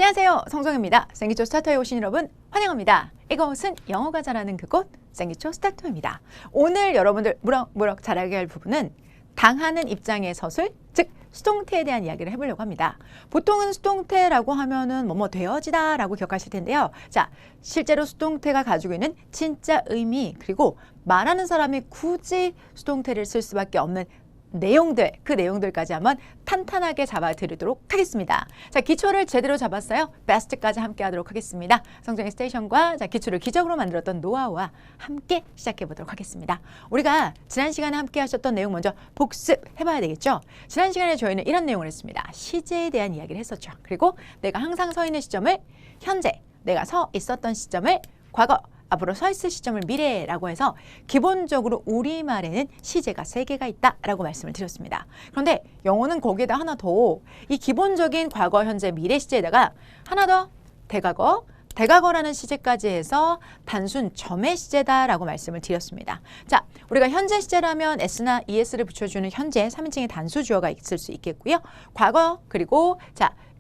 안녕하세요, 성정입니다. 생기초 스타터에 오신 여러분 환영합니다. 이곳은 영어가 잘하는 그곳 생기초 스타터입니다. 오늘 여러분들 무럭무럭 잘하게 할 부분은 당하는 입장의 서술, 즉 수동태에 대한 이야기를 해보려고 합니다. 보통은 수동태라고 하면은 뭐뭐 되어지다 라고 기억하실 텐데요. 자, 실제로 수동태가 가지고 있는 진짜 의미, 그리고 말하는 사람이 굳이 수동태를 쓸 수밖에 없는 내용들, 그 내용들까지 한번 탄탄하게 잡아드리도록 하겠습니다. 자, 기초를 제대로 잡았어요. 베스트까지 함께 하도록 하겠습니다. 성정의 스테이션과 기초를 기적으로 만들었던 노하우와 함께 시작해 보도록 하겠습니다. 우리가 지난 시간에 함께 하셨던 내용 먼저 복습해봐야 되겠죠. 지난 시간에 저희는 이런 내용을 했습니다. 시제에 대한 이야기를 했었죠. 그리고 내가 항상 서 있는 시점을 현재, 내가 서 있었던 시점을 과거, 앞으로 서 있을 시점을 미래라고 해서 기본적으로 우리말에는 시제가 3개가 있다라고 말씀을 드렸습니다. 그런데 영어는 거기에다 하나 더, 이 기본적인 과거, 현재, 미래 시제에다가 하나 더 대과거, 대과거라는 시제까지 해서 단순 점의 시제다라고 말씀을 드렸습니다. 자, 우리가 현재 시제라면 s나 es를 붙여주는 현재 3인칭의 단수 주어가 있을 수 있겠고요. 과거, 그리고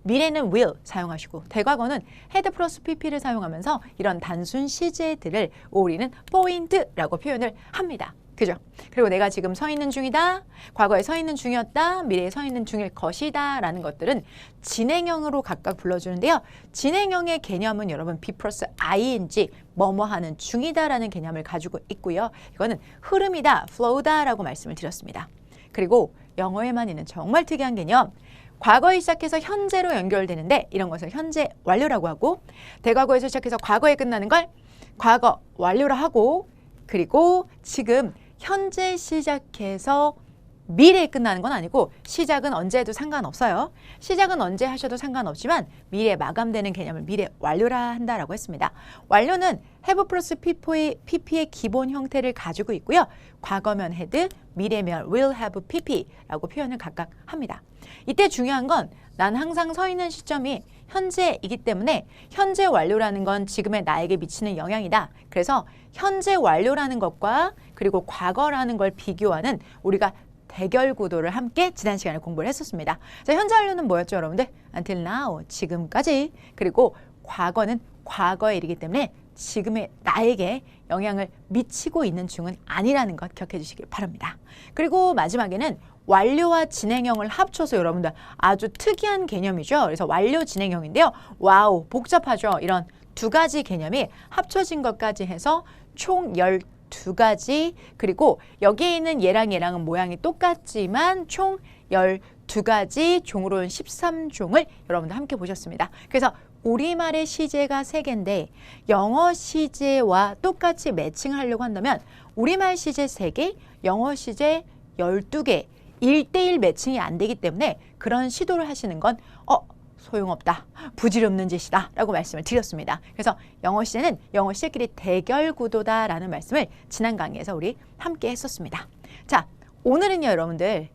미래는 will 사용하시고 대과거는 had 플러스 pp를 사용하면서 이런 단순 시제들을 우리는 point라고 표현을 합니다. 그죠? 그리고 내가 지금 서 있는 중이다, 과거에 서 있는 중이었다, 미래에 서 있는 중일 것이다 라는 것들은 진행형으로 각각 불러주는데요. 진행형의 개념은 여러분 be 플러스 ing, 뭐뭐 하는 중이다 라는 개념을 가지고 있고요. 이거는 흐름이다, flow다 라고 말씀을 드렸습니다. 그리고 영어에만 있는 정말 특이한 개념, 과거에 시작해서 현재로 연결되는데 이런 것을 현재 완료라고 하고, 대과거에서 시작해서 과거에 끝나는 걸 과거 완료라 하고, 그리고 지금 현재 시작해서 미래에 끝나는 건 아니고 시작은 언제 해도 상관없어요. 시작은 언제 하셔도 상관없지만 미래에 마감되는 개념을 미래 완료라 한다라고 했습니다. 완료는 have 플러스 pp의 기본 형태를 가지고 있고요. 과거면 had, 미래면 will have pp라고 표현을 각각 합니다. 이때 중요한 건 난 항상 서 있는 시점이 현재이기 때문에 현재 완료라는 건 지금의 나에게 미치는 영향이다. 그래서 현재 완료라는 것과 그리고 과거라는 걸 비교하는 우리가 대결 구도를 함께 지난 시간에 공부를 했었습니다. 자, 현재 완료는 뭐였죠, 여러분들? Until now, 지금까지. 그리고 과거는 과거의 일이기 때문에 지금의 나에게 영향을 미치고 있는 중은 아니라는 것 기억해 주시길 바랍니다. 그리고 마지막에는 완료와 진행형을 합쳐서 여러분들 아주 특이한 개념이죠. 그래서 완료 진행형인데요. 와우, 복잡하죠. 이런 두 가지 개념이 합쳐진 것까지 해서 총 12가지, 그리고 여기에 있는 얘랑은 모양이 똑같지만 총 12가지 종으로는 13종을 여러분들 함께 보셨습니다. 그래서 우리말의 시제가 3개인데 영어 시제와 똑같이 매칭을 하려고 한다면 우리말 시제 3개, 영어 시제 12개, 1대1 매칭이 안 되기 때문에 그런 시도를 하시는 건 소용없다, 부질없는 짓이다 라고 말씀을 드렸습니다. 그래서 영어 시제는 영어 시제끼리 대결 구도다 라는 말씀을 지난 강의에서 우리 함께 했었습니다. 자, 오늘은요 여러분들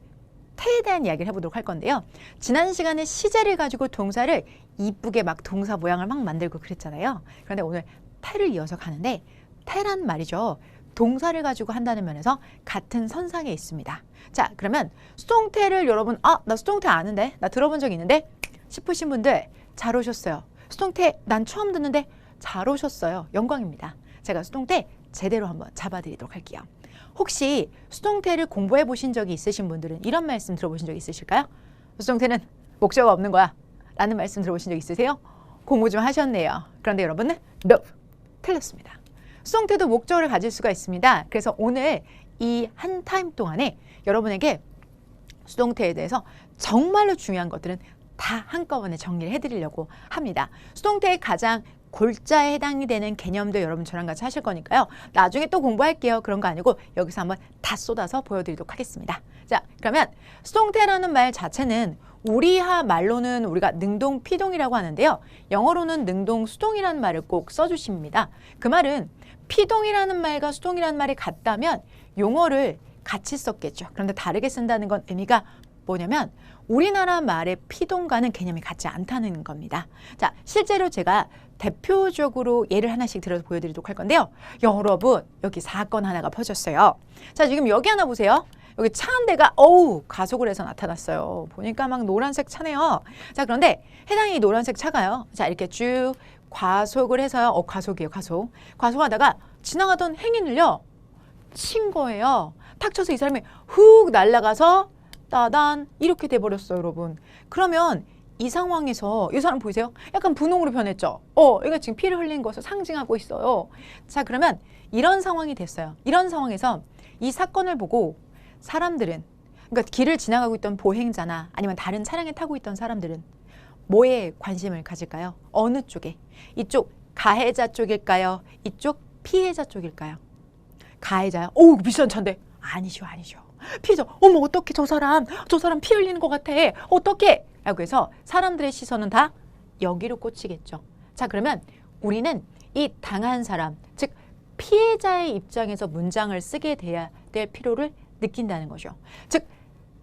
태에 대한 이야기를 해보도록 할 건데요. 지난 시간에 시제를 가지고 동사를 이쁘게 막 동사 모양을 막 만들고 그랬잖아요. 그런데 오늘 태를 이어서 가는데 태란 말이죠. 동사를 가지고 한다는 면에서 같은 선상에 있습니다. 자, 그러면 수동태를 여러분 나 수동태 아는데, 나 들어본 적 있는데 싶으신 분들 잘 오셨어요. 수동태 난 처음 듣는데 잘 오셨어요. 영광입니다. 제가 수동태 제대로 한번 잡아드리도록 할게요. 혹시 수동태를 공부해 보신 적이 있으신 분들은 이런 말씀 들어보신 적 있으실까요? 수동태는 목적어 없는 거야 라는 말씀 들어보신 적 있으세요? 공부 좀 하셨네요. 그런데 여러분은 nope, 틀렸습니다. 수동태도 목적어를 가질 수가 있습니다. 그래서 오늘 이 한 타임 동안에 여러분에게 수동태에 대해서 정말로 중요한 것들은 다 한꺼번에 정리를 해드리려고 합니다. 수동태의 가장 골자에 해당이 되는 개념도 여러분 저랑 같이 하실 거니까요. 나중에 또 공부할게요. 그런 거 아니고 여기서 한번 다 쏟아서 보여드리도록 하겠습니다. 자, 그러면 수동태라는 말 자체는 우리하 말로는 우리가 능동, 피동이라고 하는데요. 영어로는 능동, 수동이라는 말을 꼭 써주십니다. 그 말은 피동이라는 말과 수동이라는 말이 같다면 용어를 같이 썼겠죠. 그런데 다르게 쓴다는 건 의미가 뭐냐면 우리나라 말의 피동과는 개념이 같지 않다는 겁니다. 자, 실제로 제가 대표적으로 예를 하나씩 들어서 보여드리도록 할 건데요. 여러분, 여기 사건 하나가 퍼졌어요. 자, 지금 여기 하나 보세요. 여기 차 한 대가 어우 가속을 해서 나타났어요. 보니까 막 노란색 차네요. 자, 그런데 해당이 노란색 차가요. 자, 이렇게 쭉 과속을 해서요. 과속이에요. 과속하다가 지나가던 행인을요 친 거예요. 탁 쳐서 이 사람이 훅 날아가서 따단 이렇게 돼버렸어요, 여러분. 그러면 이 상황에서 이 사람 보이세요? 약간 분홍으로 변했죠? 이거 지금 피를 흘린 것을 상징하고 있어요. 자, 그러면 이런 상황이 됐어요. 이런 상황에서 이 사건을 보고 사람들은, 그러니까 길을 지나가고 있던 보행자나 아니면 다른 차량에 타고 있던 사람들은 뭐에 관심을 가질까요? 어느 쪽에? 이쪽 가해자 쪽일까요? 이쪽 피해자 쪽일까요? 가해자요? 오, 비싼 차인데. 아니죠. 피해자. 어머, 어떡해, 저 사람 피 흘리는 것 같아. 어떡해? 라고 해서 사람들의 시선은 다 여기로 꽂히겠죠. 자, 그러면 우리는 이 당한 사람, 즉 피해자의 입장에서 문장을 쓰게 돼야 될 필요를 느낀다는 거죠. 즉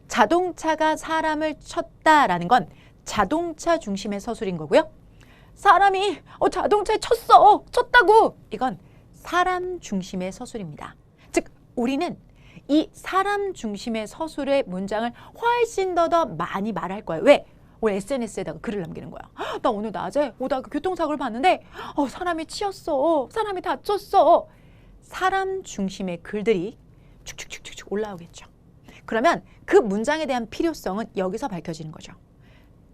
자동차가 사람을 쳤다라는 건 자동차 중심의 서술인 거고요. 사람이 자동차에 쳤다고. 이건 사람 중심의 서술입니다. 즉 우리는 이 사람 중심의 서술의 문장을 훨씬 더 많이 말할 거예요. 왜? 오늘 SNS에다가 글을 남기는 거야. 나 오늘 낮에 오다가 교통사고를 봤는데 사람이 치였어. 사람이 다쳤어. 사람 중심의 글들이 축축축축 올라오겠죠. 그러면 그 문장에 대한 필요성은 여기서 밝혀지는 거죠.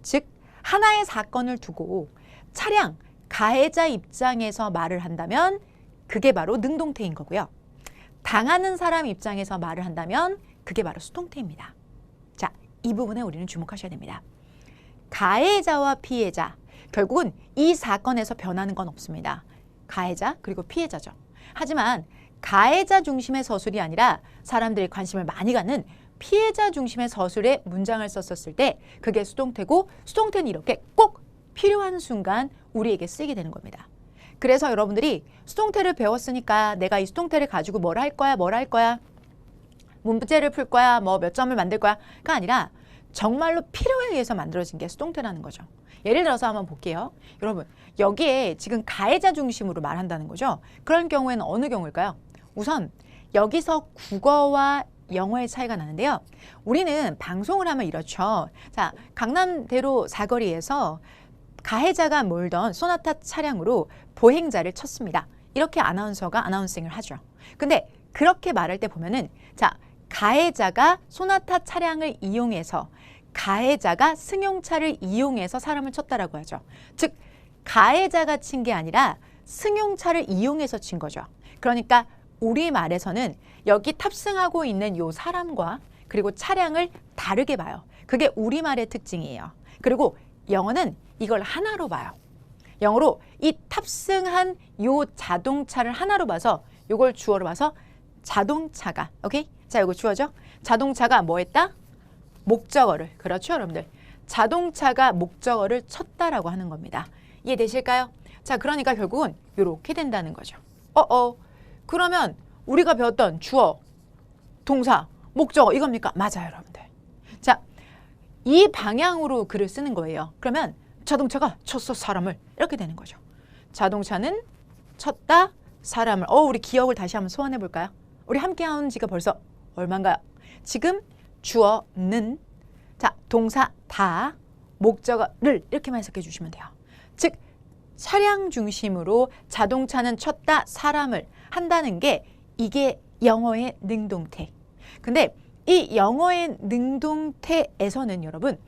즉 하나의 사건을 두고 차량, 가해자 입장에서 말을 한다면 그게 바로 능동태인 거고요. 당하는 사람 입장에서 말을 한다면 그게 바로 수동태입니다. 자, 이 부분에 우리는 주목하셔야 됩니다. 가해자와 피해자, 결국은 이 사건에서 변하는 건 없습니다. 가해자 그리고 피해자죠. 하지만 가해자 중심의 서술이 아니라 사람들이 관심을 많이 갖는 피해자 중심의 서술의 문장을 썼었을 때 그게 수동태고, 수동태는 이렇게 꼭 필요한 순간 우리에게 쓰이게 되는 겁니다. 그래서 여러분들이 수동태를 배웠으니까 내가 이 수동태를 가지고 뭘 할 거야? 문제를 풀 거야? 뭐 몇 점을 만들 거야?가 아니라 정말로 필요에 의해서 만들어진 게 수동태라는 거죠. 예를 들어서 한번 볼게요. 여러분, 여기에 지금 가해자 중심으로 말한다는 거죠. 그런 경우에는 어느 경우일까요? 우선 여기서 국어와 영어의 차이가 나는데요. 우리는 방송을 하면 이렇죠. 자, 강남대로 사거리에서 가해자가 몰던 소나타 차량으로 보행자를 쳤습니다. 이렇게 아나운서가 아나운싱을 하죠. 근데 그렇게 말할 때 보면은 자, 가해자가 소나타 차량을 이용해서, 가해자가 승용차를 이용해서 사람을 쳤다라고 하죠. 즉 가해자가 친 게 아니라 승용차를 이용해서 친 거죠. 그러니까 우리말에서는 여기 탑승하고 있는 요 사람과 그리고 차량을 다르게 봐요. 그게 우리말의 특징이에요. 그리고 영어는 이걸 하나로 봐요. 영어로 이 탑승한 요 자동차를 하나로 봐서 요걸 주어로 봐서 자동차가, 오케이? 자, 요거 주어죠? 자동차가 뭐 했다? 목적어를, 그렇죠, 여러분들? 자동차가 목적어를 쳤다라고 하는 겁니다. 이해되실까요? 자, 그러니까 결국은 요렇게 된다는 거죠. 그러면 우리가 배웠던 주어, 동사, 목적어 이겁니까? 맞아요, 여러분들. 자, 이 방향으로 글을 쓰는 거예요. 그러면 자동차가 쳤어, 사람을. 이렇게 되는 거죠. 자동차는 쳤다, 사람을. 우리 기억을 다시 한번 소환해 볼까요? 우리 함께 한 지가 벌써 얼마인가요? 지금 주어는, 자, 동사 다, 목적어를 이렇게만 해석해 주시면 돼요. 즉 차량 중심으로 자동차는 쳤다, 사람을 한다는 게 이게 영어의 능동태. 근데 이 영어의 능동태에서는 여러분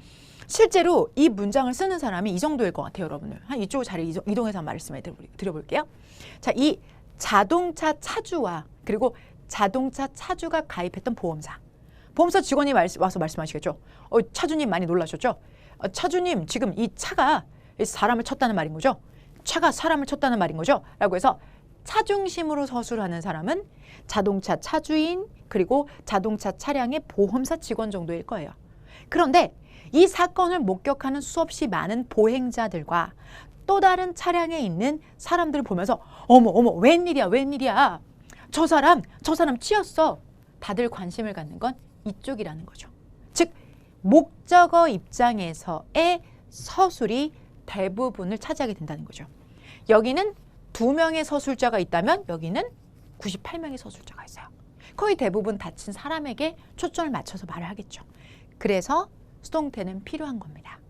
실제로 이 문장을 쓰는 사람이 이 정도일 것 같아요, 여러분들. 한 이쪽 자리를 이동해서 말씀을 드려볼게요. 자, 이 자동차 차주와 그리고 자동차 차주가 가입했던 보험사. 보험사 직원이 와서 말씀하시겠죠. 차주님 많이 놀라셨죠? 차주님 지금 이 차가 사람을 쳤다는 말인 거죠? 차가 사람을 쳤다는 말인 거죠? 라고 해서 차 중심으로 서술하는 사람은 자동차 차주인 그리고 자동차 차량의 보험사 직원 정도일 거예요. 그런데 이 사건을 목격하는 수없이 많은 보행자들과 또 다른 차량에 있는 사람들을 보면서 어머 웬일이야 저 사람 치였어. 다들 관심을 갖는 건 이쪽이라는 거죠. 즉 목적어 입장에서의 서술이 대부분을 차지하게 된다는 거죠. 여기는 2명의 서술자가 있다면 여기는 98명의 서술자가 있어요. 거의 대부분 다친 사람에게 초점을 맞춰서 말을 하겠죠. 그래서 수동태는 필요한 겁니다.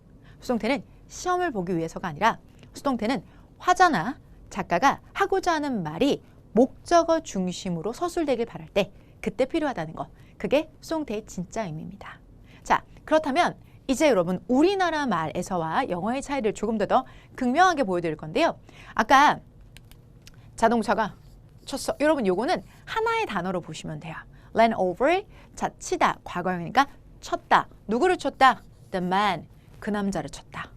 수동태는 시험을 보기 위해서가 아니라 수동태는 화자나 작가가 하고자 하는 말이 목적어 중심으로 서술되길 바랄 때 그때 필요하다는 거. 그게 수동태의 진짜 의미입니다. 자, 그렇다면 이제 여러분 우리나라 말에서와 영어의 차이를 조금 더 극명하게 보여드릴 건데요. 아까 자동차가 쳤어. 여러분 요거는 하나의 단어로 보시면 돼요. ran over, 자 치다, 과거형이니까 쳤다. 누구를 쳤다? The man, 그 남자를 쳤다.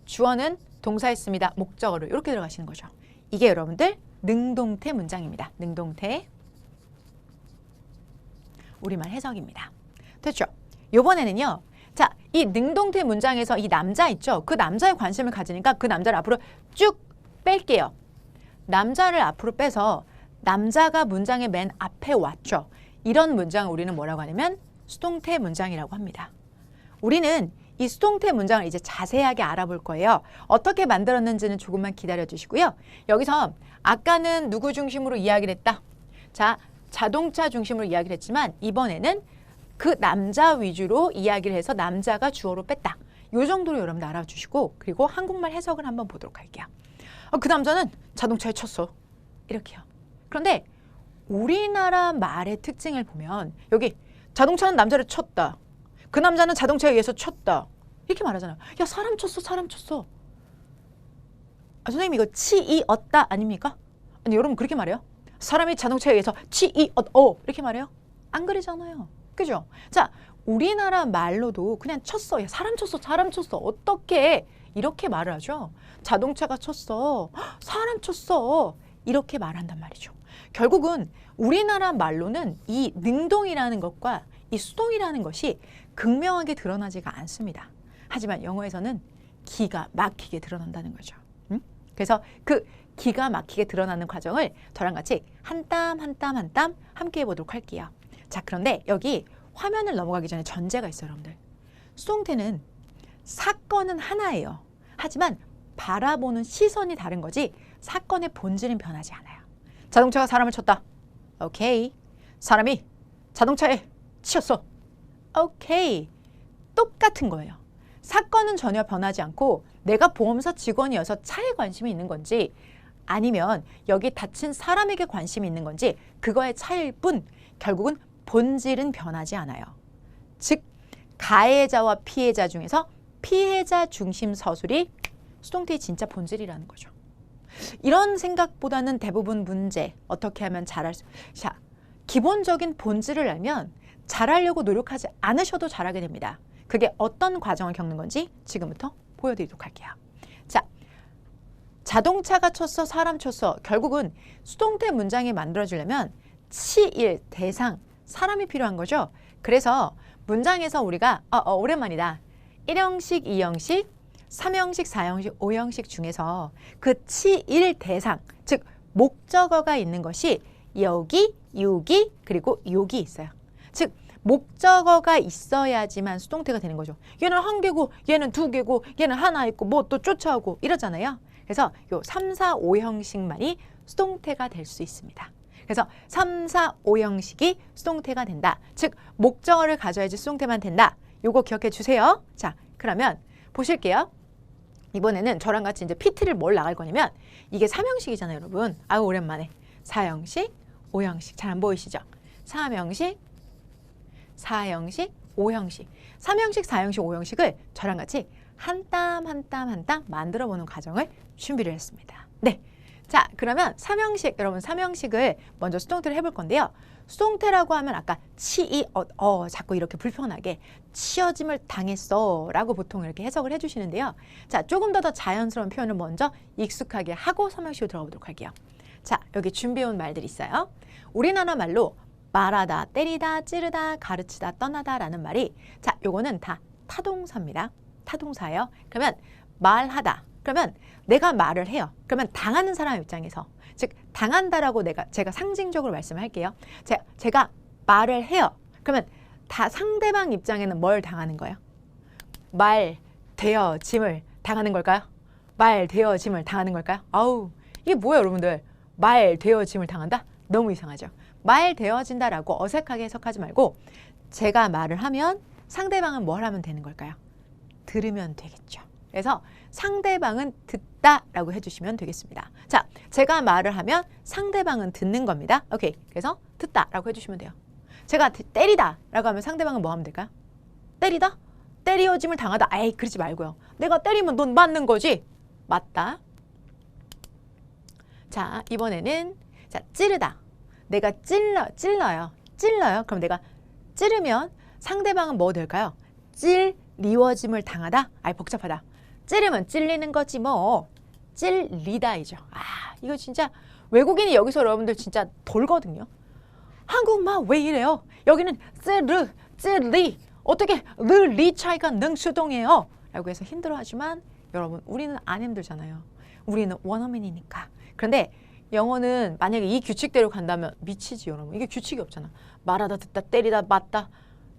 주어는 동사였습니다. 목적어로 이렇게 들어가시는 거죠. 이게 여러분들 능동태 문장입니다. 능동태 우리말 해석입니다. 됐죠? 요번에는요. 자, 이 능동태 문장에서 이 남자 있죠? 그 남자에 관심을 가지니까 그 남자를 앞으로 쭉 뺄게요. 남자를 앞으로 빼서 남자가 문장의 맨 앞에 왔죠. 이런 문장을 우리는 뭐라고 하냐면 수동태 문장이라고 합니다. 우리는 이 수동태 문장을 이제 자세하게 알아볼 거예요. 어떻게 만들었는지는 조금만 기다려 주시고요. 여기서 아까는 누구 중심으로 이야기를 했다? 자, 자동차 중심으로 이야기를 했지만 이번에는 그 남자 위주로 이야기를 해서 남자가 주어로 뺐다. 이 정도로 여러분들 알아주시고 그리고 한국말 해석을 한번 보도록 할게요. 그 남자는 자동차에 쳤어. 이렇게요. 그런데 우리나라 말의 특징을 보면 여기 자동차는 남자를 쳤다. 그 남자는 자동차에 의해서 쳤다. 이렇게 말하잖아요. 야, 사람 쳤어, 사람 쳤어. 아, 선생님 이거 치이었다 아닙니까? 아니 여러분 그렇게 말해요? 사람이 자동차에 의해서 치이었어 이렇게 말해요? 안 그러잖아요. 그죠? 자, 우리나라 말로도 그냥 쳤어. 야, 사람 쳤어, 사람 쳤어. 어떻게 이렇게 말을 하죠? 자동차가 쳤어. 사람 쳤어. 이렇게 말한단 말이죠. 결국은 우리나라 말로는 이 능동이라는 것과 이 수동이라는 것이 극명하게 드러나지가 않습니다. 하지만 영어에서는 기가 막히게 드러난다는 거죠. 그래서 그 기가 막히게 드러나는 과정을 저랑 같이 한 땀 한 땀 한 땀 함께 해보도록 할게요. 자, 그런데 여기 화면을 넘어가기 전에 전제가 있어요, 여러분들. 수동태는 사건은 하나예요. 하지만 바라보는 시선이 다른 거지 사건의 본질은 변하지 않아요. 자동차가 사람을 쳤다. 오케이. 사람이 자동차에 치였어. 오케이. 똑같은 거예요. 사건은 전혀 변하지 않고 내가 보험사 직원이어서 차에 관심이 있는 건지 아니면 여기 다친 사람에게 관심이 있는 건지 그거의 차이일 뿐 결국은 본질은 변하지 않아요. 즉 가해자와 피해자 중에서 피해자 중심 서술이 수동태의 진짜 본질이라는 거죠. 이런 생각보다는 대부분 문제 어떻게 하면 잘할 수... 자, 기본적인 본질을 알면 잘하려고 노력하지 않으셔도 잘하게 됩니다. 그게 어떤 과정을 겪는 건지 지금부터 보여드리도록 할게요. 자, 자동차가 쳤어, 사람 쳤어. 결국은 수동태 문장이 만들어지려면 치일, 대상, 사람이 필요한 거죠. 그래서 문장에서 우리가 오랜만이다. 1형식, 2형식, 3형식, 4형식, 5형식 중에서 그 치일 대상, 즉 목적어가 있는 것이 여기, 여기, 그리고 여기 있어요. 즉 목적어가 있어야지만 수동태가 되는 거죠. 얘는 한 개고 얘는 두 개고 얘는 하나 있고 뭐 또 쫓아오고 이러잖아요. 그래서 요 3, 4, 5형식만이 수동태가 될 수 있습니다. 그래서 3, 4, 5형식이 수동태가 된다. 즉 목적어를 가져야지 수동태만 된다. 요거 기억해 주세요. 자, 그러면 보실게요. 이번에는 저랑 같이 이제 PT를 뭘 나갈 거냐면 이게 3형식이잖아요, 여러분. 아유 오랜만에. 4형식, 5형식. 잘 안 보이시죠? 3형식, 4형식, 5형식. 3형식, 4형식, 5형식을 저랑 같이 한 땀 한 땀 한 땀 만들어 보는 과정을 준비를 했습니다. 네. 자, 그러면 3형식, 여러분 3형식을 먼저 수동태를 해볼 건데요. 수동태라고 하면 아까 자꾸 이렇게 불편하게 치여짐을 당했어 라고 보통 이렇게 해석을 해주시는데요. 자, 조금 더 자연스러운 표현을 먼저 익숙하게 하고 3형식으로 들어보도록 할게요. 자, 여기 준비해온 말들이 있어요. 우리나라 말로 말하다, 때리다, 찌르다, 가르치다, 떠나다 라는 말이 자, 요거는 다 타동사입니다. 타동사예요. 그러면 말하다. 그러면 내가 말을 해요. 그러면 당하는 사람 입장에서 즉 당한다라고 제가 상징적으로 말씀을 할게요. 제가 말을 해요. 그러면 다 상대방 입장에는 뭘 당하는 거예요? 말 되어짐을 당하는 걸까요? 말 되어짐을 당하는 걸까요? 아우 이게 뭐예요, 여러분들? 말 되어짐을 당한다? 너무 이상하죠. 말 되어진다라고 어색하게 해석하지 말고 제가 말을 하면 상대방은 뭘 하면 되는 걸까요? 들으면 되겠죠. 그래서 상대방은 듣다라고 해주시면 되겠습니다. 자, 제가 말을 하면 상대방은 듣는 겁니다. 오케이. 그래서 듣다라고 해주시면 돼요. 제가 때리다라고 하면 상대방은 뭐 하면 될까요? 때리다? 때리어짐을 당하다. 에이, 그러지 말고요. 내가 때리면 넌 맞는 거지? 맞다. 자, 이번에는 자, 찌르다. 내가 찔러요. 그럼 내가 찌르면 상대방은 뭐 될까요? 찔리워짐을 당하다? 아이, 복잡하다. 찌르면 찔리는 거지 뭐. 찔리다이죠. 아, 이거 진짜 외국인이 여기서 여러분들 진짜 돌거든요. 한국말 왜 이래요? 여기는 찔리. 어떻게 리 차이가 능수동이에요? 라고 해서 힘들어하지만 여러분, 우리는 안 힘들잖아요. 우리는 원어민이니까. 그런데 영어는 만약에 이 규칙대로 간다면 미치지, 여러분. 이게 규칙이 없잖아. 말하다, 듣다, 때리다, 맞다,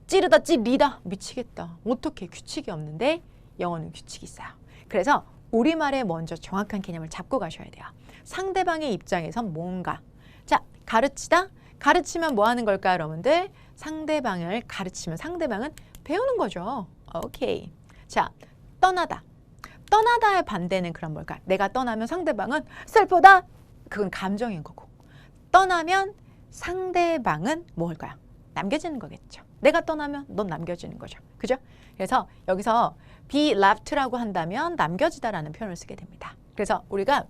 찌르다, 찔리다. 미치겠다. 어떻게 규칙이 없는데 영어는 규칙이 있어요. 그래서 우리말에 먼저 정확한 개념을 잡고 가셔야 돼요. 상대방의 입장에선 뭔가. 자, 가르치다. 가르치면 뭐 하는 걸까요, 여러분들? 상대방을 가르치면 상대방은 배우는 거죠. 오케이. 자, 떠나다. 떠나다의 반대는 그럼 뭘까? 내가 떠나면 상대방은 슬프다. 그건 감정인 거고. 떠나면 상대방은 뭘까요? 남겨지는 거겠죠. 내가 떠나면 넌 남겨지는 거죠. 그죠? 그래서 여기서 be left라고 한다면 남겨지다라는 표현을 쓰게 됩니다. 그래서 우리가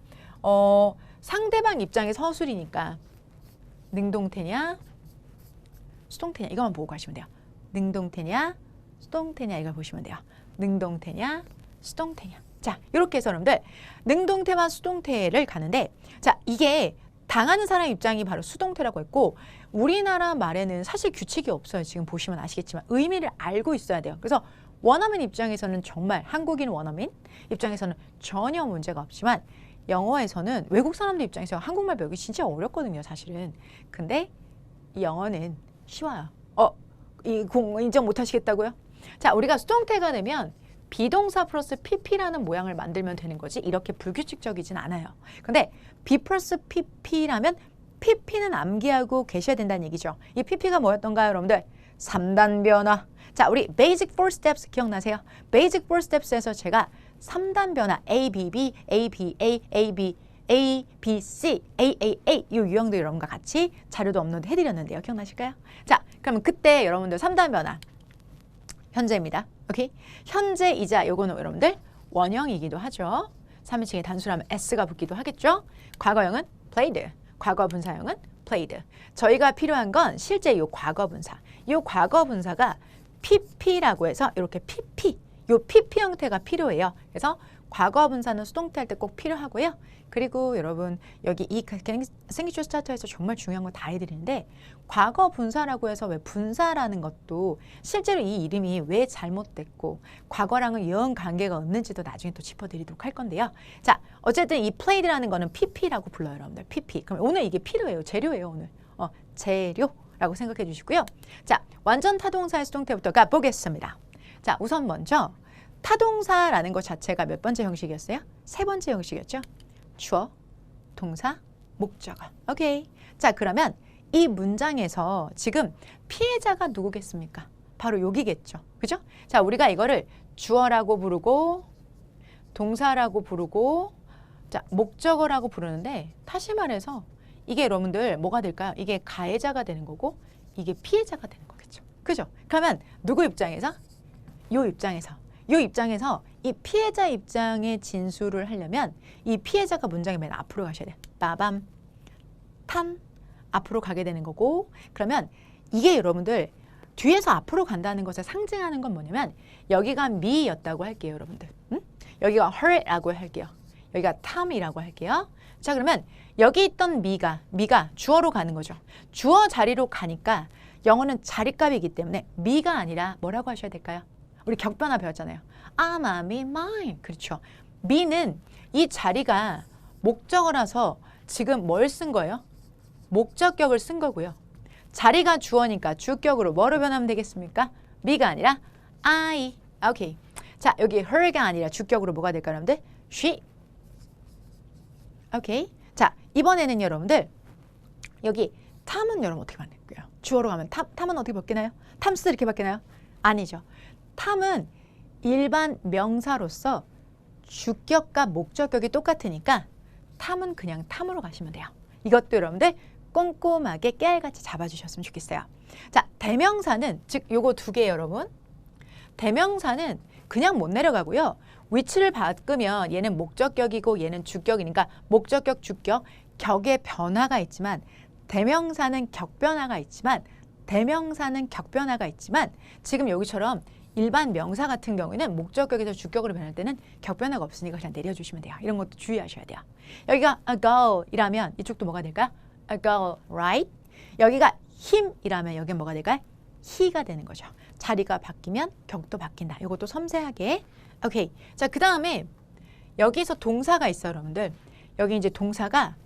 상대방 입장의 서술이니까 능동태냐 수동태냐 이것만 보고 가시면 돼요. 능동태냐 수동태냐 이걸 보시면 돼요. 능동태냐 수동태냐. 자, 이렇게 해서 여러분들 능동태와 수동태를 가는데, 자, 이게 당하는 사람 입장이 바로 수동태라고 했고, 우리나라 말에는 사실 규칙이 없어요. 지금 보시면 아시겠지만 의미를 알고 있어야 돼요. 그래서 원어민 입장에서는 정말 한국인 원어민 입장에서는 전혀 문제가 없지만 영어에서는 외국 사람들 입장에서 한국말 배우기 진짜 어렵거든요, 사실은. 근데 이 영어는 쉬워요. 이 공 인정 못 하시겠다고요? 자, 우리가 수동태가 되면 비동사 플러스 pp라는 모양을 만들면 되는 거지 이렇게 불규칙적이진 않아요. 근데 be 플러스 pp라면 pp는 암기하고 계셔야 된다는 얘기죠. 이 pp가 뭐였던가요, 여러분들? 3단 변화. 자, 우리 basic 4 steps 기억나세요? basic 4 steps에서 제가 3단 변화 A, B, B, A, B, A, A, B, A, B, C, A, A, A 이 유형들 여러분과 같이 자료도 업로드 해드렸는데요. 기억나실까요? 자, 그러면 그때 여러분들 3단 변화 현재입니다. 오케이? 현재이자 요거는 여러분들 원형이기도 하죠. 3인칭의 단수라면 s가 붙기도 하겠죠. 과거형은 played, 과거 분사형은 played. 저희가 필요한 건 실제 요 과거 분사. 요 과거 분사가 pp라고 해서 이렇게 pp, 요 pp 형태가 필요해요. 그래서 과거 분사는 수동태 할 때 꼭 필요하고요. 그리고 여러분 여기 이 생기초 스타터에서 정말 중요한 거 다 해드리는데 과거 분사라고 해서 왜 분사라는 것도 실제로 이 이름이 왜 잘못됐고 과거랑은 영 관계가 없는지도 나중에 또 짚어드리도록 할 건데요. 자, 어쨌든 이 played라는 거는 pp라고 불러요, 여러분들. pp. 그럼 오늘 이게 필요해요. 재료예요, 오늘. 재료라고 생각해 주시고요. 자, 완전 타동사의 수동태부터 가보겠습니다. 자, 우선 먼저 타동사라는 것 자체가 몇 번째 형식이었어요? 세 번째 형식이었죠? 주어, 동사, 목적어. 오케이. 자, 그러면 이 문장에서 지금 피해자가 누구겠습니까? 바로 여기겠죠. 그죠? 자, 우리가 이거를 주어라고 부르고 동사라고 부르고 자, 목적어라고 부르는데 다시 말해서 이게 여러분들 뭐가 될까요? 이게 가해자가 되는 거고 이게 피해자가 되는 거겠죠. 그죠? 그러면 누구 입장에서? 요 입장에서 이 피해자 입장의 진술을 하려면 이 피해자가 문장의 맨 앞으로 가셔야 돼요. 빠밤, 탄, 앞으로 가게 되는 거고 그러면 이게 여러분들 뒤에서 앞으로 간다는 것을 상징하는 건 뭐냐면 여기가 me였다고 할게요, 여러분들. 응? 여기가 her라고 할게요. 여기가 Tom이라고 할게요. 자, 그러면 여기 있던 me가 주어로 가는 거죠. 주어 자리로 가니까 영어는 자리값이기 때문에 me가 아니라 뭐라고 하셔야 될까요? 우리 격변화 배웠잖아요. I'm a me, mine. 그렇죠. me는 이 자리가 목적어라서 지금 뭘 쓴 거예요? 목적격을 쓴 거고요. 자리가 주어니까 주격으로 뭐로 변하면 되겠습니까? me가 아니라 I. 오케이. 자, 여기 her가 아니라 주격으로 뭐가 될까요, 여러분들? she. 오케이. 자, 이번에는 여러분들 여기 탐은 여러분 어떻게 바뀔까요? 주어로 가면 탐은 어떻게 바뀌나요? 탐스 이렇게 바뀌나요? 아니죠. 탐은 일반 명사로서 주격과 목적격이 똑같으니까 탐은 그냥 탐으로 가시면 돼요. 이것도 여러분들 꼼꼼하게 깨알같이 잡아주셨으면 좋겠어요. 자, 대명사는 즉 요거 두 개 여러분. 대명사는 그냥 못 내려가고요. 위치를 바꾸면 얘는 목적격이고 얘는 주격이니까 목적격, 주격, 격의 변화가 있지만 대명사는 격변화가 있지만 지금 여기처럼 일반 명사 같은 경우에는 목적격에서 주격으로 변할 때는 격변화가 없으니까 그냥 내려주시면 돼요. 이런 것도 주의하셔야 돼요. 여기가 a girl이라면 이쪽도 뭐가 될까? a girl, right? 여기가 him이라면 여기는 뭐가 될까? he가 되는 거죠. 자리가 바뀌면 격도 바뀐다. 이것도 섬세하게. 오케이. 자, 그 다음에 여기서 동사가 있어요, 여러분들. 여기 이제 동사가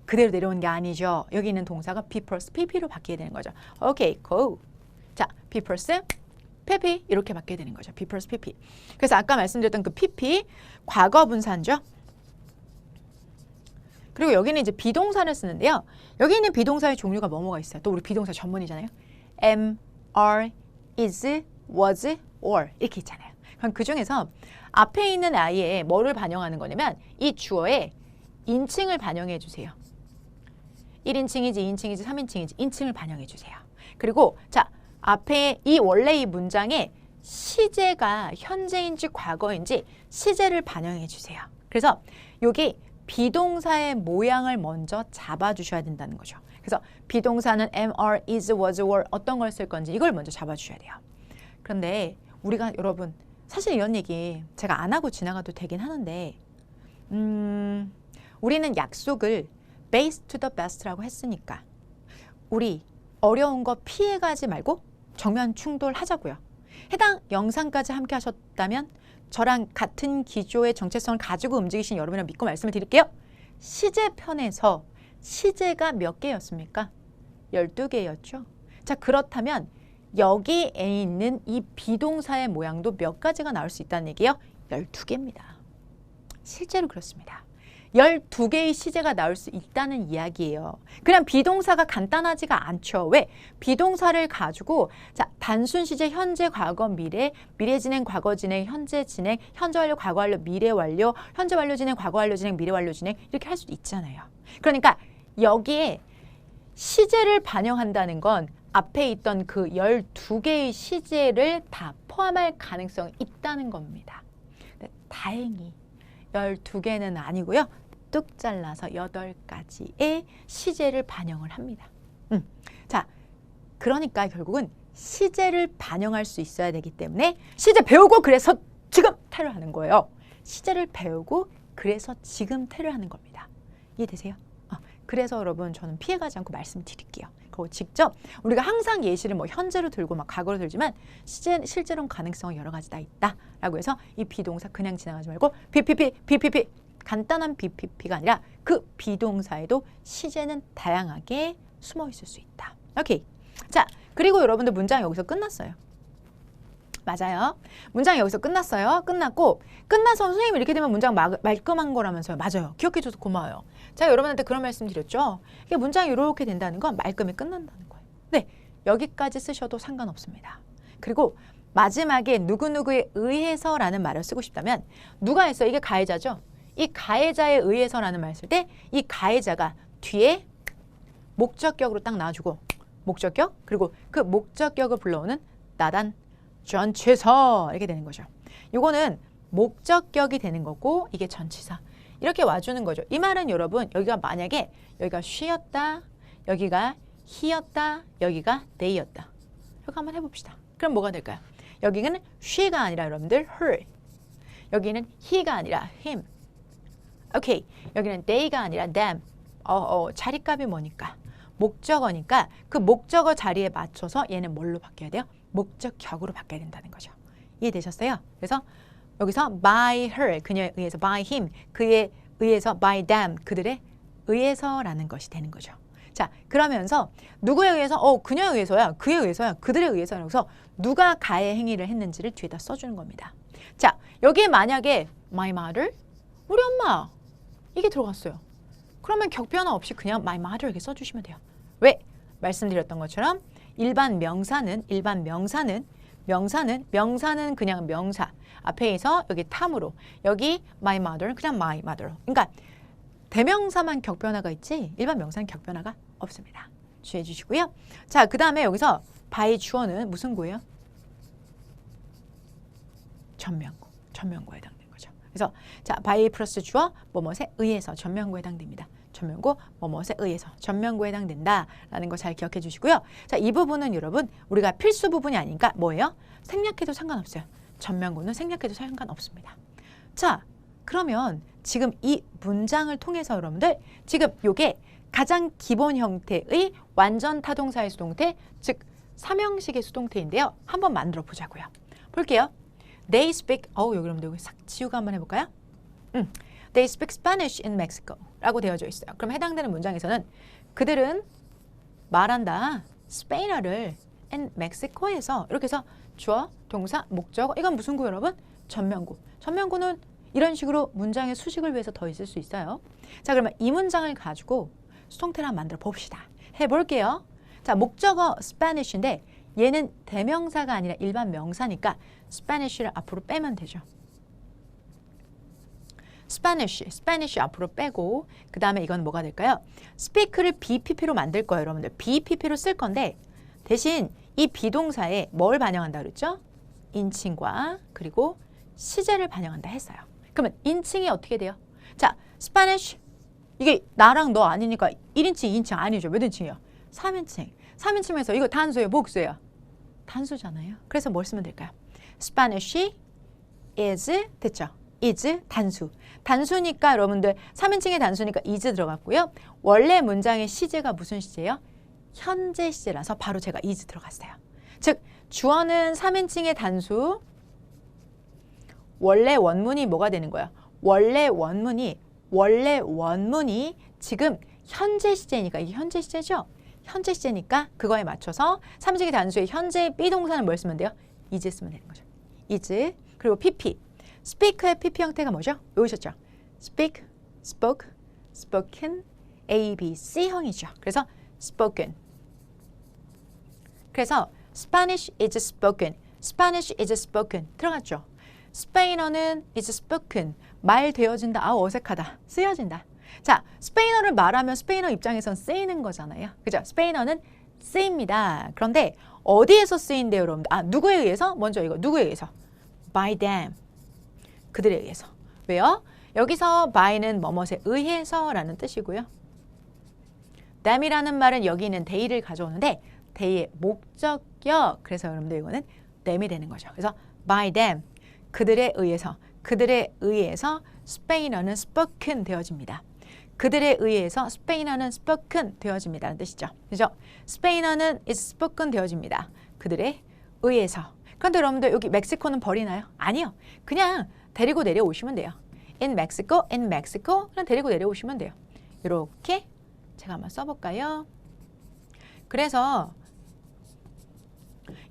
그대로 내려오는 게 아니죠. 여기 있는 동사가 be plus pp로 바뀌게 되는 거죠. 오케이, go. 자, be plus pp 이렇게 바뀌게 되는 거죠. be plus pp. 그래서 아까 말씀드렸던 그 pp 과거 분사죠. 그리고 여기는 이제 비동사를 쓰는데요. 여기 있는 비동사의 종류가 뭐뭐가 있어요. 또 우리 비동사 전문이잖아요. am, are, is, was, or 이렇게 있잖아요. 그럼 그 중에서 앞에 있는 아이의 뭐를 반영하는 거냐면 이 주어의 인칭을 반영해 주세요. 1인칭이지, 2인칭이지, 3인칭이지 인칭을 반영해 주세요. 그리고 자, 앞에 이 원래 이 문장의 시제가 현재인지 과거인지 시제를 반영해 주세요. 그래서 여기 비동사의 모양을 먼저 잡아주셔야 된다는 거죠. 그래서 비동사는 am, are, is, was, were 어떤 걸 쓸 건지 이걸 먼저 잡아주셔야 돼요. 그런데 우리가 여러분 사실 이런 얘기 제가 안 하고 지나가도 되긴 하는데 우리는 약속을 base to the best라고 했으니까 우리 어려운 거 피해가지 말고 정면 충돌하자고요. 해당 영상까지 함께 하셨다면 저랑 같은 기조의 정체성을 가지고 움직이신 여러분을 믿고 말씀을 드릴게요. 시제편에서 시제가 몇 개였습니까? 12개였죠. 자, 그렇다면 여기에 있는 이 비동사의 모양도 몇 가지가 나올 수 있다는 얘기예요? 12개입니다. 실제로 그렇습니다. 12개의 시제가 나올 수 있다는 이야기예요. 그냥 비동사가 간단하지가 않죠. 왜? 비동사를 가지고 자, 단순 시제 현재, 과거, 미래, 미래 진행, 과거 진행, 현재 진행, 현재 완료, 과거 완료, 미래 완료, 현재 완료 진행, 과거 완료 진행, 미래 완료 진행 이렇게 할 수도 있잖아요. 그러니까 여기에 시제를 반영한다는 건 앞에 있던 그 12개의 시제를 다 포함할 가능성이 있다는 겁니다. 다행히 12개는 아니고요. 뚝 잘라서 8가지의 시제를 반영을 합니다. 자, 그러니까 결국은 시제를 반영할 수 있어야 되기 때문에 시제 배우고 그래서 지금 태를 하는 거예요. 시제를 배우고 그래서 지금 태를 하는 겁니다. 이해되세요? 그래서 여러분 저는 피해가지 않고 말씀드릴게요. 그리고 직접 우리가 항상 예시를 뭐 현재로 들고 막 과거로 들지만 실제로는 가능성이 여러 가지 다 있다라고 해서 이 비동사 그냥 지나가지 말고 BPP 간단한 BPP가 아니라 그 비동사에도 시제는 다양하게 숨어 있을 수 있다. 오케이. 자, 그리고 여러분들 문장 여기서 끝났어요. 맞아요. 문장 여기서 끝났어요. 끝나서 선생님 이렇게 되면 문장 말끔한 거라면서요. 맞아요. 기억해줘서 고마워요. 제가 여러분한테 그런 말씀 드렸죠. 이게 문장이 이렇게 된다는 건 말끔히 끝난다는 거예요. 네, 여기까지 쓰셔도 상관없습니다. 그리고 마지막에 누구누구에 의해서라는 말을 쓰고 싶다면 누가 했어요? 이게 가해자죠. 이 가해자에 의해서라는 말을 쓸 때 이 가해자가 뒤에 목적격으로 딱 나와주고 목적격 그리고 그 목적격을 불러오는 나단 전치사 이렇게 되는 거죠. 이거는 목적격이 되는 거고 이게 전치사 이렇게 와주는 거죠. 이 말은 여러분 여기가 만약에 여기가 she였다, 여기가 he였다, 여기가 they였다. 이거 한번 해봅시다. 그럼 뭐가 될까요? 여기는 she가 아니라 여러분들 her, 여기는 he가 아니라 him. 오케이, 여기는 they가 아니라 them. 자리값이 뭐니까? 목적어니까 그 목적어 자리에 맞춰서 얘는 뭘로 바뀌어야 돼요? 목적격으로 바뀌어야 된다는 거죠. 이해되셨어요? 그래서 여기서 by her, 그녀에 의해서 by him, 그에 의해서 by them, 그들에 의해서라는 것이 되는 거죠. 자, 그러면서 누구에 의해서? 그녀에 의해서야, 그에 의해서야, 그들에 의해서야. 그래서 누가 가해 행위를 했는지를 뒤에다 써주는 겁니다. 자, 여기에 만약에 my mother, 우리 엄마 이게 들어갔어요. 그러면 격변화 없이 그냥 my mother 이렇게 써주시면 돼요. 왜? 말씀드렸던 것처럼 일반 명사는 그냥 명사 앞에서 여기 탐으로 여기 my mother는 그냥 my mother로. 그러니까 대명사만 격변화가 있지 일반 명사는 격변화가 없습니다. 주의해 주시고요. 자, 그 다음에 여기서 by 주어는 무슨 구예요? 전면구에 해당되는 거죠. 그래서 자, by 플러스 주어 뭐뭐에 의해서 전면구에 해당됩니다. 전면구 뭐뭐에 의해서 전면구에 해당된다라는 거 잘 기억해 주시고요. 자, 이 부분은 여러분 우리가 필수 부분이 아니니까 뭐예요? 생략해도 상관없어요. 전면구는 생략해도 상관없습니다. 자, 그러면 지금 이 문장을 통해서 여러분들 지금 요게 가장 기본 형태의 완전 타동사의 수동태, 즉 삼형식의 수동태인데요. 한번 만들어 보자고요. 볼게요. They speak, 여러분들 여기 싹 지우고 한번 해볼까요? They speak Spanish in Mexico 라고 되어져 있어요. 그럼 해당되는 문장에서는 그들은 말한다 스페인어를 in Mexico에서 이렇게 해서 주어, 동사, 목적어 이건 무슨 구 여러분? 전면구. 전면구는 이런 식으로 문장의 수식을 위해서 더 있을 수 있어요. 자, 그러면 이 문장을 가지고 수동태를 한번 만들어 봅시다. 해볼게요. 자, 목적어 Spanish인데 얘는 대명사가 아니라 일반 명사니까 Spanish를 앞으로 빼면 되죠. Spanish 앞으로 빼고 그 다음에 이건 뭐가 될까요? Speak를 BPP로 만들 거예요, 여러분들. BPP로 쓸 건데 대신 이 비동사에 뭘 반영한다 그랬죠? 인칭과 그리고 시제를 반영한다 했어요. 그러면 인칭이 어떻게 돼요? 자, Spanish 이게 나랑 너 아니니까 1인칭, 2인칭 아니죠. 몇 인칭이요? 3인칭. 3인칭에서 이거 단수예요, 복수예요? 단수잖아요. 그래서 뭘 쓰면 될까요? Spanish is 됐죠? is 단수. 단수니까 여러분들 3인칭의 단수니까 is 들어갔고요. 원래 문장의 시제가 무슨 시제예요? 현재 시제라서 바로 제가 is 들어갔어요. 즉 주어는 3인칭의 단수. 원래 원문이 뭐가 되는 거야? 원래 원문이 지금 현재 시제니까 이게 현재 시제죠? 현재 시제니까 그거에 맞춰서 3인칭의 단수의 현재 비동사는 뭘 쓰면 돼요? is 쓰면 되는 거죠. is. 그리고 pp. speak의 pp 형태가 뭐죠? 외우셨죠? speak, spoke, spoken, A, B, C형이죠. 그래서 spoken. 그래서 Spanish is spoken. Spanish is spoken. 들어갔죠? 스페인어는 is spoken. 말 되어진다. 어색하다. 쓰여진다. 자, 스페인어를 말하면 스페인어 입장에선 쓰이는 거잖아요. 그죠? 스페인어는 쓰입니다. 그런데 어디에서 쓰인대요, 여러분들? 누구에 의해서? 먼저 이거 누구에 의해서? By them. 그들에 의해서. 왜요? 여기서 by는 뭐뭇에 의해서라는 뜻이고요. them이라는 말은 여기 있는 they를 가져오는데 they의 목적격. 그래서 여러분들 이거는 them이 되는 거죠. 그래서 by them. 그들에 의해서 스페인어는 spoken 되어집니다. 그들에 의해서 스페인어는 spoken 되어집니다라는 뜻이죠. 그죠? 스페인어는 is spoken 되어집니다. 그들에 의해서. 그런데 여러분들 여기 멕시코는 버리나요? 아니요. 그냥 데리고 내려오시면 돼요. in Mexico. 그냥 데리고 내려오시면 돼요. 이렇게 제가 한번 써볼까요? 그래서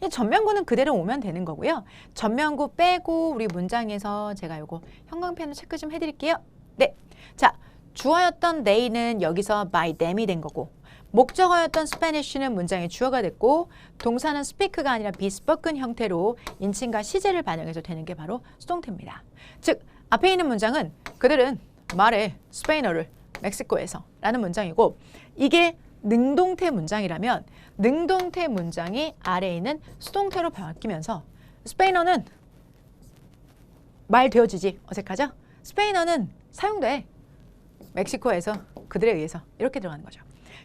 전면구는 그대로 오면 되는 거고요. 전면구 빼고 우리 문장에서 제가 요거 형광펜으로 체크 좀 해드릴게요. 네, 자 주어였던 they는 여기서 by them이 된 거고 목적어였던 Spanish는 문장의 주어가 됐고 동사는 speak가 아니라 be spoken 형태로 인칭과 시제를 반영해서 되는 게 바로 수동태입니다. 즉 앞에 있는 문장은 그들은 말해 스페인어를 멕시코에서 라는 문장이고 이게 능동태 문장이라면 능동태 문장이 아래에 있는 수동태로 바뀌면서 스페인어는 말 되어지지 어색하죠? 스페인어는 사용돼 멕시코에서 그들에 의해서 이렇게 들어가는 거죠.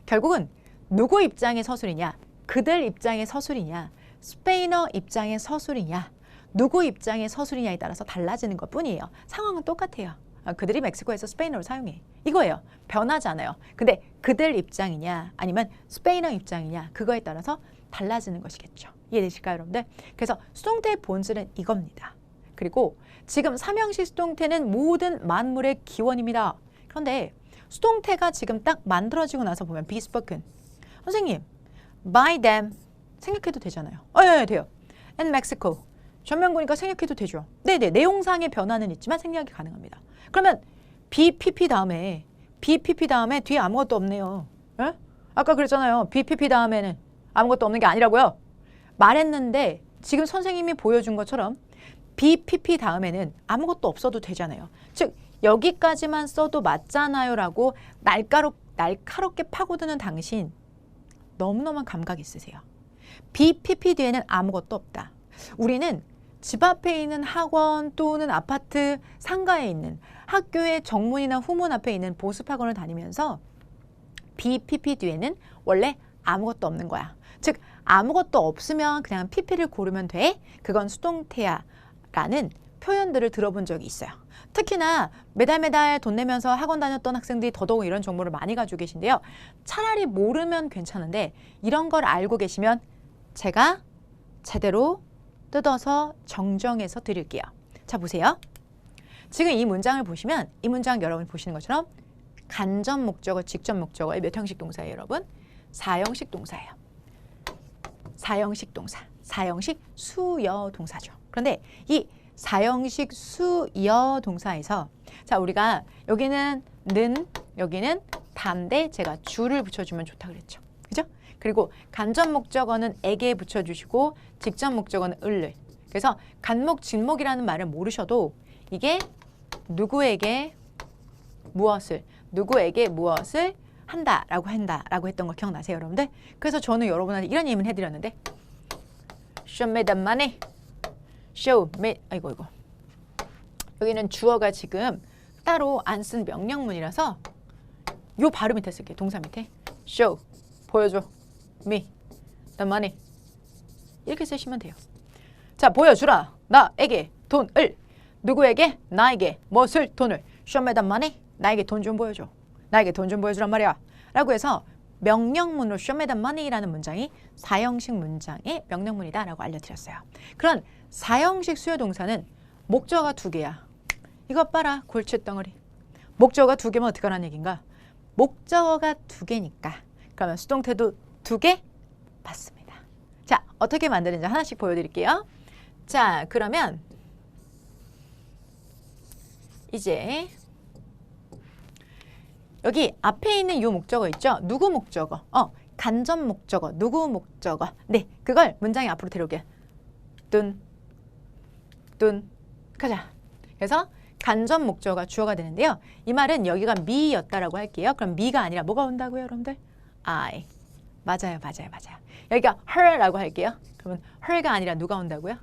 결국은 누구 입장의 서술이냐 그들 입장의 서술이냐 스페인어 입장의 서술이냐 누구 입장의 서술이냐에 따라서 달라지는 것뿐이에요. 상황은 똑같아요. 그들이 멕시코에서 스페인어를 사용해. 이거예요. 변하지 않아요. 근데 그들 입장이냐 아니면 스페인어 입장이냐 그거에 따라서 달라지는 것이겠죠. 이해되실까요, 여러분들? 그래서 수동태의 본질은 이겁니다. 그리고 지금 삼형식 수동태는 모든 만물의 기원입니다. 그런데 수동태가 지금 딱 만들어지고 나서 보면 be spoken. 선생님, by them 생략해도 되잖아요. 예, 돼요. and Mexico. 전면구니까 생략해도 되죠. 네네, 내용상의 변화는 있지만 생략이 가능합니다. 그러면 BPP 다음에 BPP 다음에 뒤에 아무것도 없네요. 에? 아까 그랬잖아요. BPP 다음에는 아무것도 없는 게 아니라고요. 말했는데 지금 선생님이 보여준 것처럼 BPP 다음에는 아무것도 없어도 되잖아요. 즉 여기까지만 써도 맞잖아요 라고 날카롭게 파고드는 당신 너무너무 감각 있으세요. BPP 뒤에는 아무것도 없다. 우리는 집 앞에 있는 학원 또는 아파트 상가에 있는 학교의 정문이나 후문 앞에 있는 보습학원을 다니면서 BPP 뒤에는 원래 아무것도 없는 거야. 즉 아무것도 없으면 그냥 PP를 고르면 돼. 그건 수동태야라는 표현들을 들어본 적이 있어요. 특히나 매달 돈 내면서 학원 다녔던 학생들이 더더욱 이런 정보를 많이 가지고 계신데요. 차라리 모르면 괜찮은데 이런 걸 알고 계시면 제가 제대로 뜯어서 정정해서 드릴게요. 자 보세요. 지금 이 문장을 보시면 이 문장 여러분이 보시는 것처럼 간접 목적어, 직접 목적어의 몇 형식 동사예요, 여러분? 4형식 동사예요. 4형식 동사, 4형식 수여 동사죠. 그런데 이 4형식 수여 동사에서 자 우리가 여기는 는, 여기는 단데 제가 주를 붙여주면 좋다 그랬죠. 그죠? 그리고 간접 목적어는 에게 붙여주시고 직접 목적어는 을을. 그래서 간목, 진목이라는 말을 모르셔도 이게 누구에게 무엇을 한다라고 했던 거 기억나세요, 여러분들? 그래서 저는 여러분한테 이런 예문 해드렸는데 Show me the money. Show me. 아이고. 여기는 주어가 지금 따로 안 쓴 명령문이라서 요 바로 밑에 쓸게요. 동사 밑에. Show. 보여줘. Me. The money. 이렇게 쓰시면 돼요. 자, 보여주라. 나에게 돈을. 누구에게? 나에게. 무엇을? 돈을. Show me the money. 나에게 돈 좀 보여줘. 나에게 돈 좀 보여주란 말이야. 라고 해서 명령문으로 show me the money라는 문장이 4형식 문장의 명령문이다라고 알려드렸어요. 그런 4형식 수요 동사는 목적어가 2개야. 이것 봐라. 골칫덩어리. 목적어가 2개면 어떡하라는 얘기인가? 목적어가 2개니까. 그러면 수동태도 2개? 맞습니다. 자, 어떻게 만드는지 하나씩 보여드릴게요. 자, 그러면 이제 여기 앞에 있는 이 목적어 있죠? 누구 목적어? 간접 목적어. 누구 목적어? 네, 그걸 문장에 앞으로 데려오게. 뚠. 가자. 그래서 간접 목적어가 주어가 되는데요. 이 말은 여기가 me였다라고 할게요. 그럼 me가 아니라 뭐가 온다고요, 여러분들? I. 맞아요. 여기가 her라고 할게요. 그러면 her가 아니라 누가 온다고요?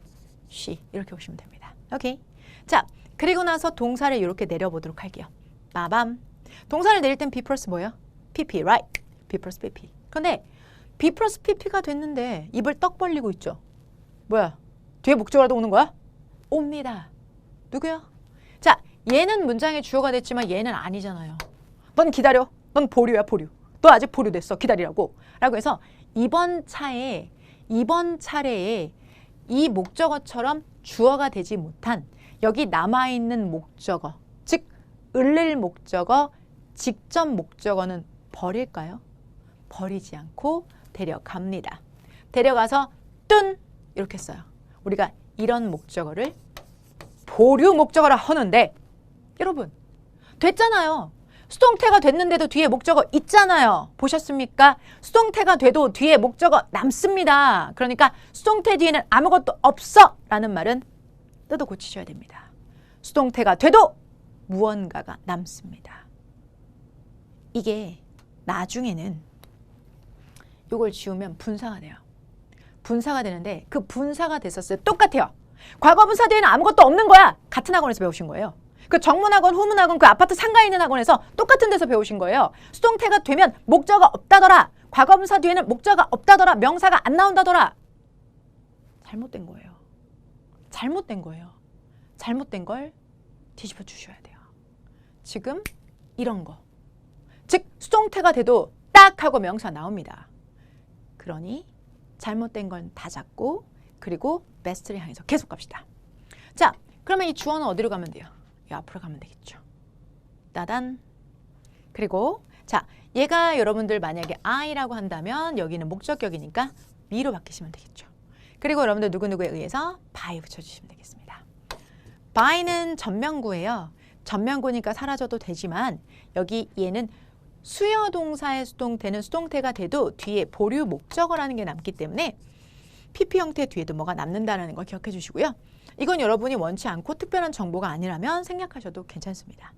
she. 이렇게 보시면 됩니다. 오케이. 자, 그리고 나서 동사를 이렇게 내려보도록 할게요. 빠밤. 동사를 내릴 땐 be 플러스 뭐예요? pp, right? be 플러스 pp. 그런데 be 플러스 pp가 됐는데 입을 떡 벌리고 있죠. 뭐야? 뒤에 목적어라도 오는 거야? 옵니다. 누구요? 자, 얘는 문장의 주어가 됐지만 얘는 아니잖아요. 넌 기다려. 넌 보류야, 보류. 너 아직 보류됐어. 기다리라고. 라고 해서 이번 차례에 이 목적어처럼 주어가 되지 못한 여기 남아있는 목적어, 즉 을릴 목적어, 직접 목적어는 버릴까요? 버리지 않고 데려갑니다. 데려가서 뚠 이렇게 써요. 우리가 이런 목적어를 보류 목적어라 하는데 여러분 됐잖아요. 수동태가 됐는데도 뒤에 목적어 있잖아요. 보셨습니까? 수동태가 돼도 뒤에 목적어 남습니다. 그러니까 수동태 뒤에는 아무것도 없어 라는 말은 뜯어 고치셔야 됩니다. 수동태가 돼도 무언가가 남습니다. 이게 나중에는 이걸 지우면 분사가 돼요. 분사가 되는데 그 분사가 됐었어요. 똑같아요. 과거분사 뒤에는 아무것도 없는 거야. 같은 학원에서 배우신 거예요. 그 정문학원, 후문학원, 그 아파트 상가에 있는 학원에서 똑같은 데서 배우신 거예요. 수동태가 되면 목적어가 없다더라. 과거분사 뒤에는 목적어가 없다더라. 명사가 안 나온다더라. 잘못된 거예요. 잘못된 거예요. 잘못된 걸 뒤집어 주셔야 돼요. 지금 이런 거. 즉 수동태가 돼도 딱 하고 명사 나옵니다. 그러니 잘못된 건 다 잡고 그리고 베스트를 향해서 계속 갑시다. 자, 그러면 이 주어는 어디로 가면 돼요? 이 앞으로 가면 되겠죠. 따단. 그리고 자, 얘가 여러분들 만약에 I라고 한다면 여기는 목적격이니까 me로 바뀌시면 되겠죠. 그리고 여러분들 누구누구에 의해서 by 붙여주시면 되겠습니다. by는 전명구예요. 전면구니까 사라져도 되지만 여기 얘는 수요 동사의 수동태는 수동태가 돼도 뒤에 보류 목적어라는 게 남기 때문에 PP 형태 뒤에도 뭐가 남는다는 걸 기억해 주시고요. 이건 여러분이 원치 않고 특별한 정보가 아니라면 생략하셔도 괜찮습니다.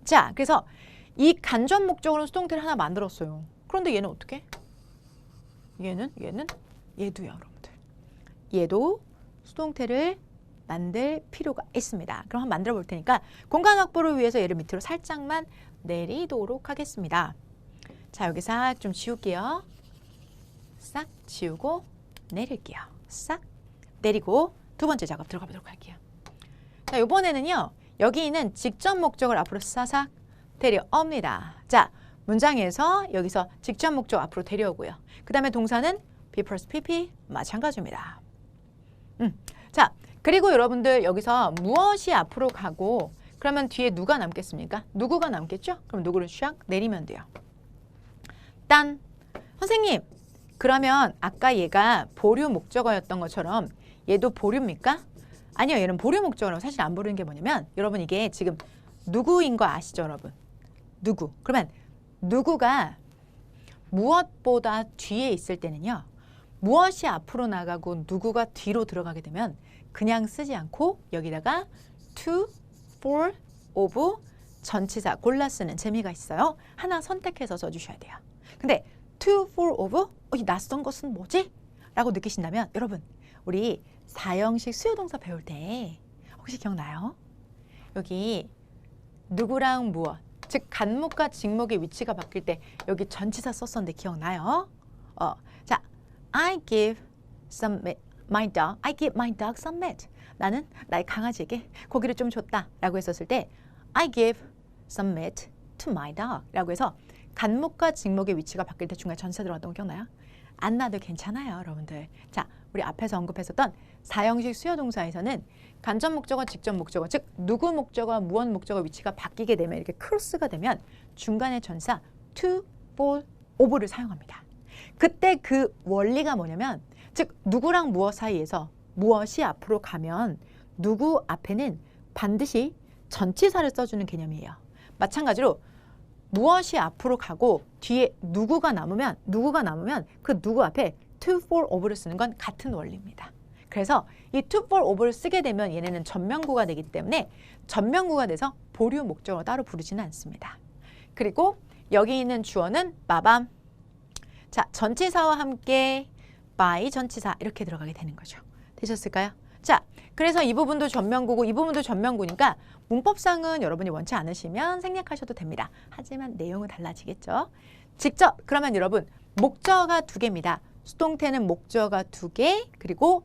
자, 그래서 이 간접 목적어로 수동태를 하나 만들었어요. 그런데 얘는 어떻게? 얘도요, 여러분들. 얘도 수동태를 만들 필요가 있습니다. 그럼 한번 만들어 볼 테니까 공간 확보를 위해서 얘를 밑으로 살짝만 내리도록 하겠습니다. 자, 여기 싹 좀 지울게요. 싹 지우고 내릴게요. 싹 내리고 두 번째 작업 들어가 보도록 할게요. 자, 이번에는요. 여기 있는 직접 목적을 앞으로 사삭 데려옵니다. 자, 문장에서 여기서 직접 목적 앞으로 데려오고요. 그 다음에 동사는 be plus pp 마찬가지입니다. 자, 그리고 여러분들 여기서 무엇이 앞으로 가고 그러면 뒤에 누가 남겠습니까? 누구가 남겠죠? 그럼 누구를 샥 내리면 돼요. 딴 선생님, 그러면 아까 얘가 보류 목적어였던 것처럼 얘도 보류입니까? 아니요, 얘는 보류 목적어라고 사실 안 부르는 게 뭐냐면 여러분 이게 지금 누구인 거 아시죠, 여러분? 누구. 그러면 누구가 무엇보다 뒤에 있을 때는요. 무엇이 앞으로 나가고 누구가 뒤로 들어가게 되면 그냥 쓰지 않고 여기다가 to, for, of 전치사 골라 쓰는 재미가 있어요. 하나 선택해서 써주셔야 돼요. 근데 to, for, of 이 낯선 것은 뭐지? 라고 느끼신다면 여러분 우리 사형식 수요동사 배울 때 혹시 기억나요? 여기 누구랑 무엇 즉 간목과 직목의 위치가 바뀔 때 여기 전치사 썼었는데 기억나요? 자, I give some meat. I give my dog some meat. 나는 나의 강아지에게 고기를 좀 줬다 라고 했었을 때 I give some meat to my dog 라고 해서 간목과 직목의 위치가 바뀔 때 중간에 전치사 들어갔던 거 기억나요? 안 나도 괜찮아요, 여러분들. 자, 우리 앞에서 언급했었던 사형식 수요동사에서는 간접 목적어, 직접 목적어, 즉 누구 목적어와 무엇 목적어 위치가 바뀌게 되면 이렇게 크로스가 되면 중간에 전사 to, for, of를 사용합니다. 그때 그 원리가 뭐냐면 즉 누구랑 무엇 사이에서 무엇이 앞으로 가면 누구 앞에는 반드시 전치사를 써주는 개념이에요. 마찬가지로 무엇이 앞으로 가고 뒤에 누구가 남으면 그 누구 앞에 to, for, of를 쓰는 건 같은 원리입니다. 그래서 이 to, for, of를 쓰게 되면 얘네는 전면구가 되기 때문에 전면구가 돼서 보류 목적어로 따로 부르지는 않습니다. 그리고 여기 있는 주어는 빠밤. 자, 전치사와 함께 by 전치사 이렇게 들어가게 되는 거죠. 되셨을까요? 자, 그래서 이 부분도 전면구고 이 부분도 전면구니까 문법상은 여러분이 원치 않으시면 생략하셔도 됩니다. 하지만 내용은 달라지겠죠. 직접 그러면 여러분 목적어가 두 개입니다. 수동태는 목적어가 두 개, 그리고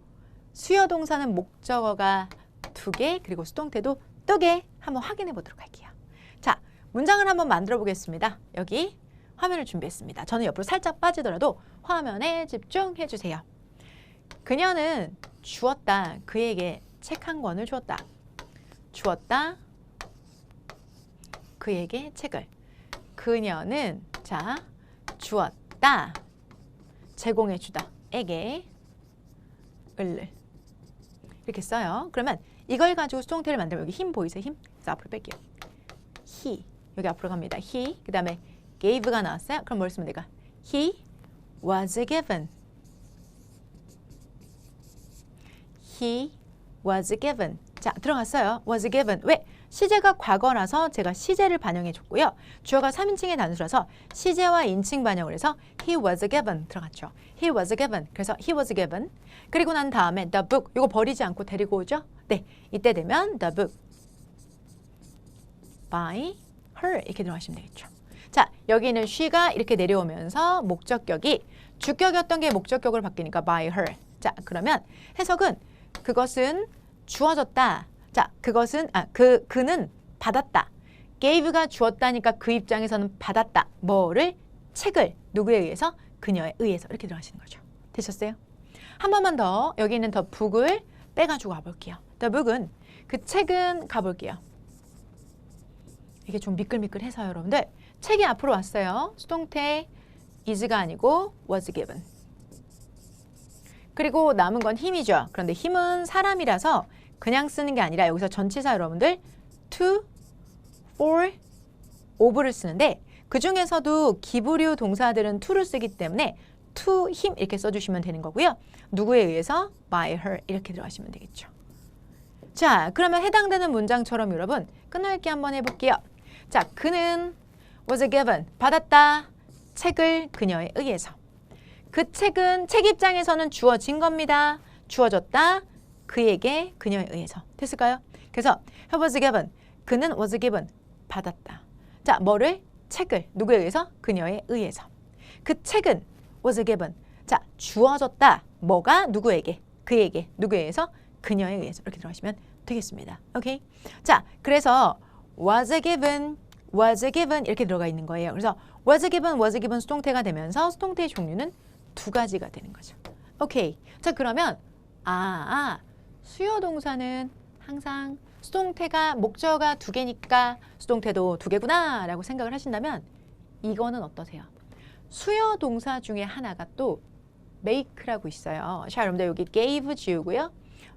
수요동사는 목적어가 두 개, 그리고 수동태도 두 개 한번 확인해 보도록 할게요. 자, 문장을 한번 만들어 보겠습니다. 여기 화면을 준비했습니다. 저는 옆으로 살짝 빠지더라도 화면에 집중해 주세요. 그녀는 주었다. 그에게 책 한 권을 주었다. 주었다. 그에게 책을. 그녀는 자 주었다. 제공해 주다. 에게 을을. 이렇게 써요. 그러면 이걸 가지고 수동태를 만들면 여기 힘 보이세요? 힘? 그래서 앞으로 뺄게요. he. 여기 앞으로 갑니다. he. 그 다음에 gave가 나왔어요. 그럼 뭘 쓰면 될까? He was given. He was given. 자, 들어갔어요. was given. 왜? 시제가 과거라서 제가 시제를 반영해 줬고요. 주어가 3인칭의 단수라서 시제와 인칭 반영을 해서 he was given 들어갔죠. he was given. 그래서 he was given. 그리고 난 다음에 the book. 이거 버리지 않고 데리고 오죠? 네. 이때 되면 the book by her 이렇게 들어가시면 되겠죠. 자, 여기는 she가 이렇게 내려오면서 목적격이 주격이었던 게 목적격으로 바뀌니까 by her. 자, 그러면 해석은 그것은 주어졌다. 자, 그것은 그는 받았다. gave가 주었다니까 그 입장에서는 받았다. 뭐를? 책을 누구에 의해서? 그녀에 의해서 이렇게 들어가시는 거죠. 되셨어요? 한 번만 더 여기 있는 the book을 빼가지고 가볼게요. the book은 그 책은 가볼게요. 이게 좀 미끌미끌해서 여러분들 책이 앞으로 왔어요. 수동태 is가 아니고 was given. 그리고 남은 건 힘이죠. 그런데 힘은 사람이라서 그냥 쓰는 게 아니라 여기서 전치사 여러분들 to, or of를 쓰는데 그 중에서도 기부류 동사들은 to를 쓰기 때문에 to him 이렇게 써주시면 되는 거고요. 누구에 의해서? by her 이렇게 들어가시면 되겠죠. 자, 그러면 해당되는 문장처럼 여러분 끝날게 한번 해볼게요. 자, 그는 was given 받았다. 책을 그녀에 의해서. 그 책은 책 입장에서는 주어진 겁니다. 주어졌다. 그에게 그녀에 의해서. 됐을까요? 그래서 he was given. 그는 was given. 받았다. 자, 뭐를? 책을. 누구에 의해서? 그녀에 의해서. 그 책은 was given. 자, 주어졌다. 뭐가? 누구에게? 그에게. 누구에 의해서? 그녀에 의해서. 이렇게 들어가시면 되겠습니다. 오케이? 자, 그래서 was given 이렇게 들어가 있는 거예요. 그래서 was given 수동태가 되면서 수동태의 종류는 두 가지가 되는 거죠. 오케이. 자, 그러면 수요 동사는 항상 수동태가 목적어가 두 개니까 수동태도 두 개구나 라고 생각을 하신다면 이거는 어떠세요? 수요 동사 중에 하나가 또 make라고 있어요. 자, 여러분들 여기 gave 지우고요.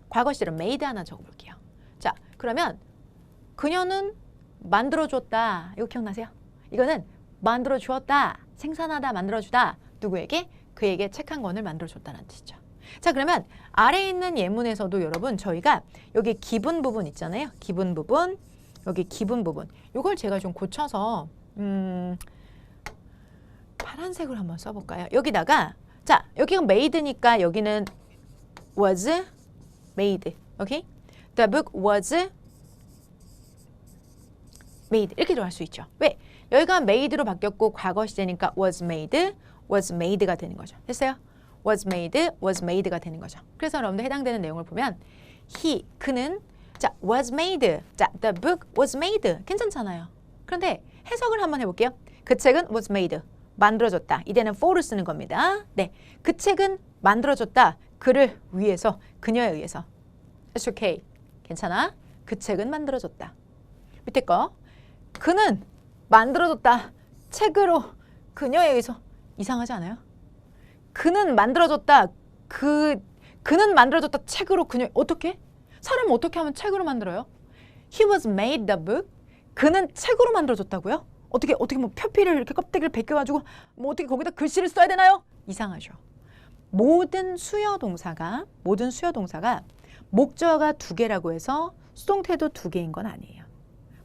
과거 시제로 made 하나 적어볼게요. 자, 그러면 그녀는 만들어줬다. 이거 기억나세요? 이거는 만들어주었다. 생산하다, 만들어주다. 누구에게? 그에게 책 한 권을 만들어줬다는 뜻이죠. 자, 그러면 아래에 있는 예문에서도 여러분 저희가 여기 기분 부분 있잖아요. 기분 부분, 여기 기분 부분. 이걸 제가 좀 고쳐서 파란색으로 한번 써볼까요? 여기다가 자, 여기가 made니까 여기는 was made. 오케이? The book was made. 이렇게 들어갈 수 있죠. 왜? 여기가 made로 바뀌었고 과거 시제니까 was made가 되는 거죠. 됐어요? was made가 되는 거죠. 그래서 여러분들 해당되는 내용을 보면 그는 자, was made. 자, the book was made. 괜찮잖아요. 그런데 해석을 한번 해볼게요. 그 책은 was made. 만들어졌다. 이제는 for를 쓰는 겁니다. 네, 그 책은 만들어졌다. 그를 위해서, 그녀에 의해서. It's okay. 괜찮아? 그 책은 만들어졌다. 밑에 거. 그는 만들어졌다. 책으로 그녀에 의해서. 이상하지 않아요? 그는 만들어졌다. 그는 만들어졌다. 책으로 그녀. 어떻게? 사람은 어떻게 하면 책으로 만들어요? He was made the book. 그는 책으로 만들어졌다고요? 어떻게 뭐 표피를 이렇게 껍데기를 벗겨가지고 뭐 어떻게 거기다 글씨를 써야 되나요? 이상하죠. 모든 수요 동사가 목적어가 두 개라고 해서 수동태도 두 개인 건 아니에요.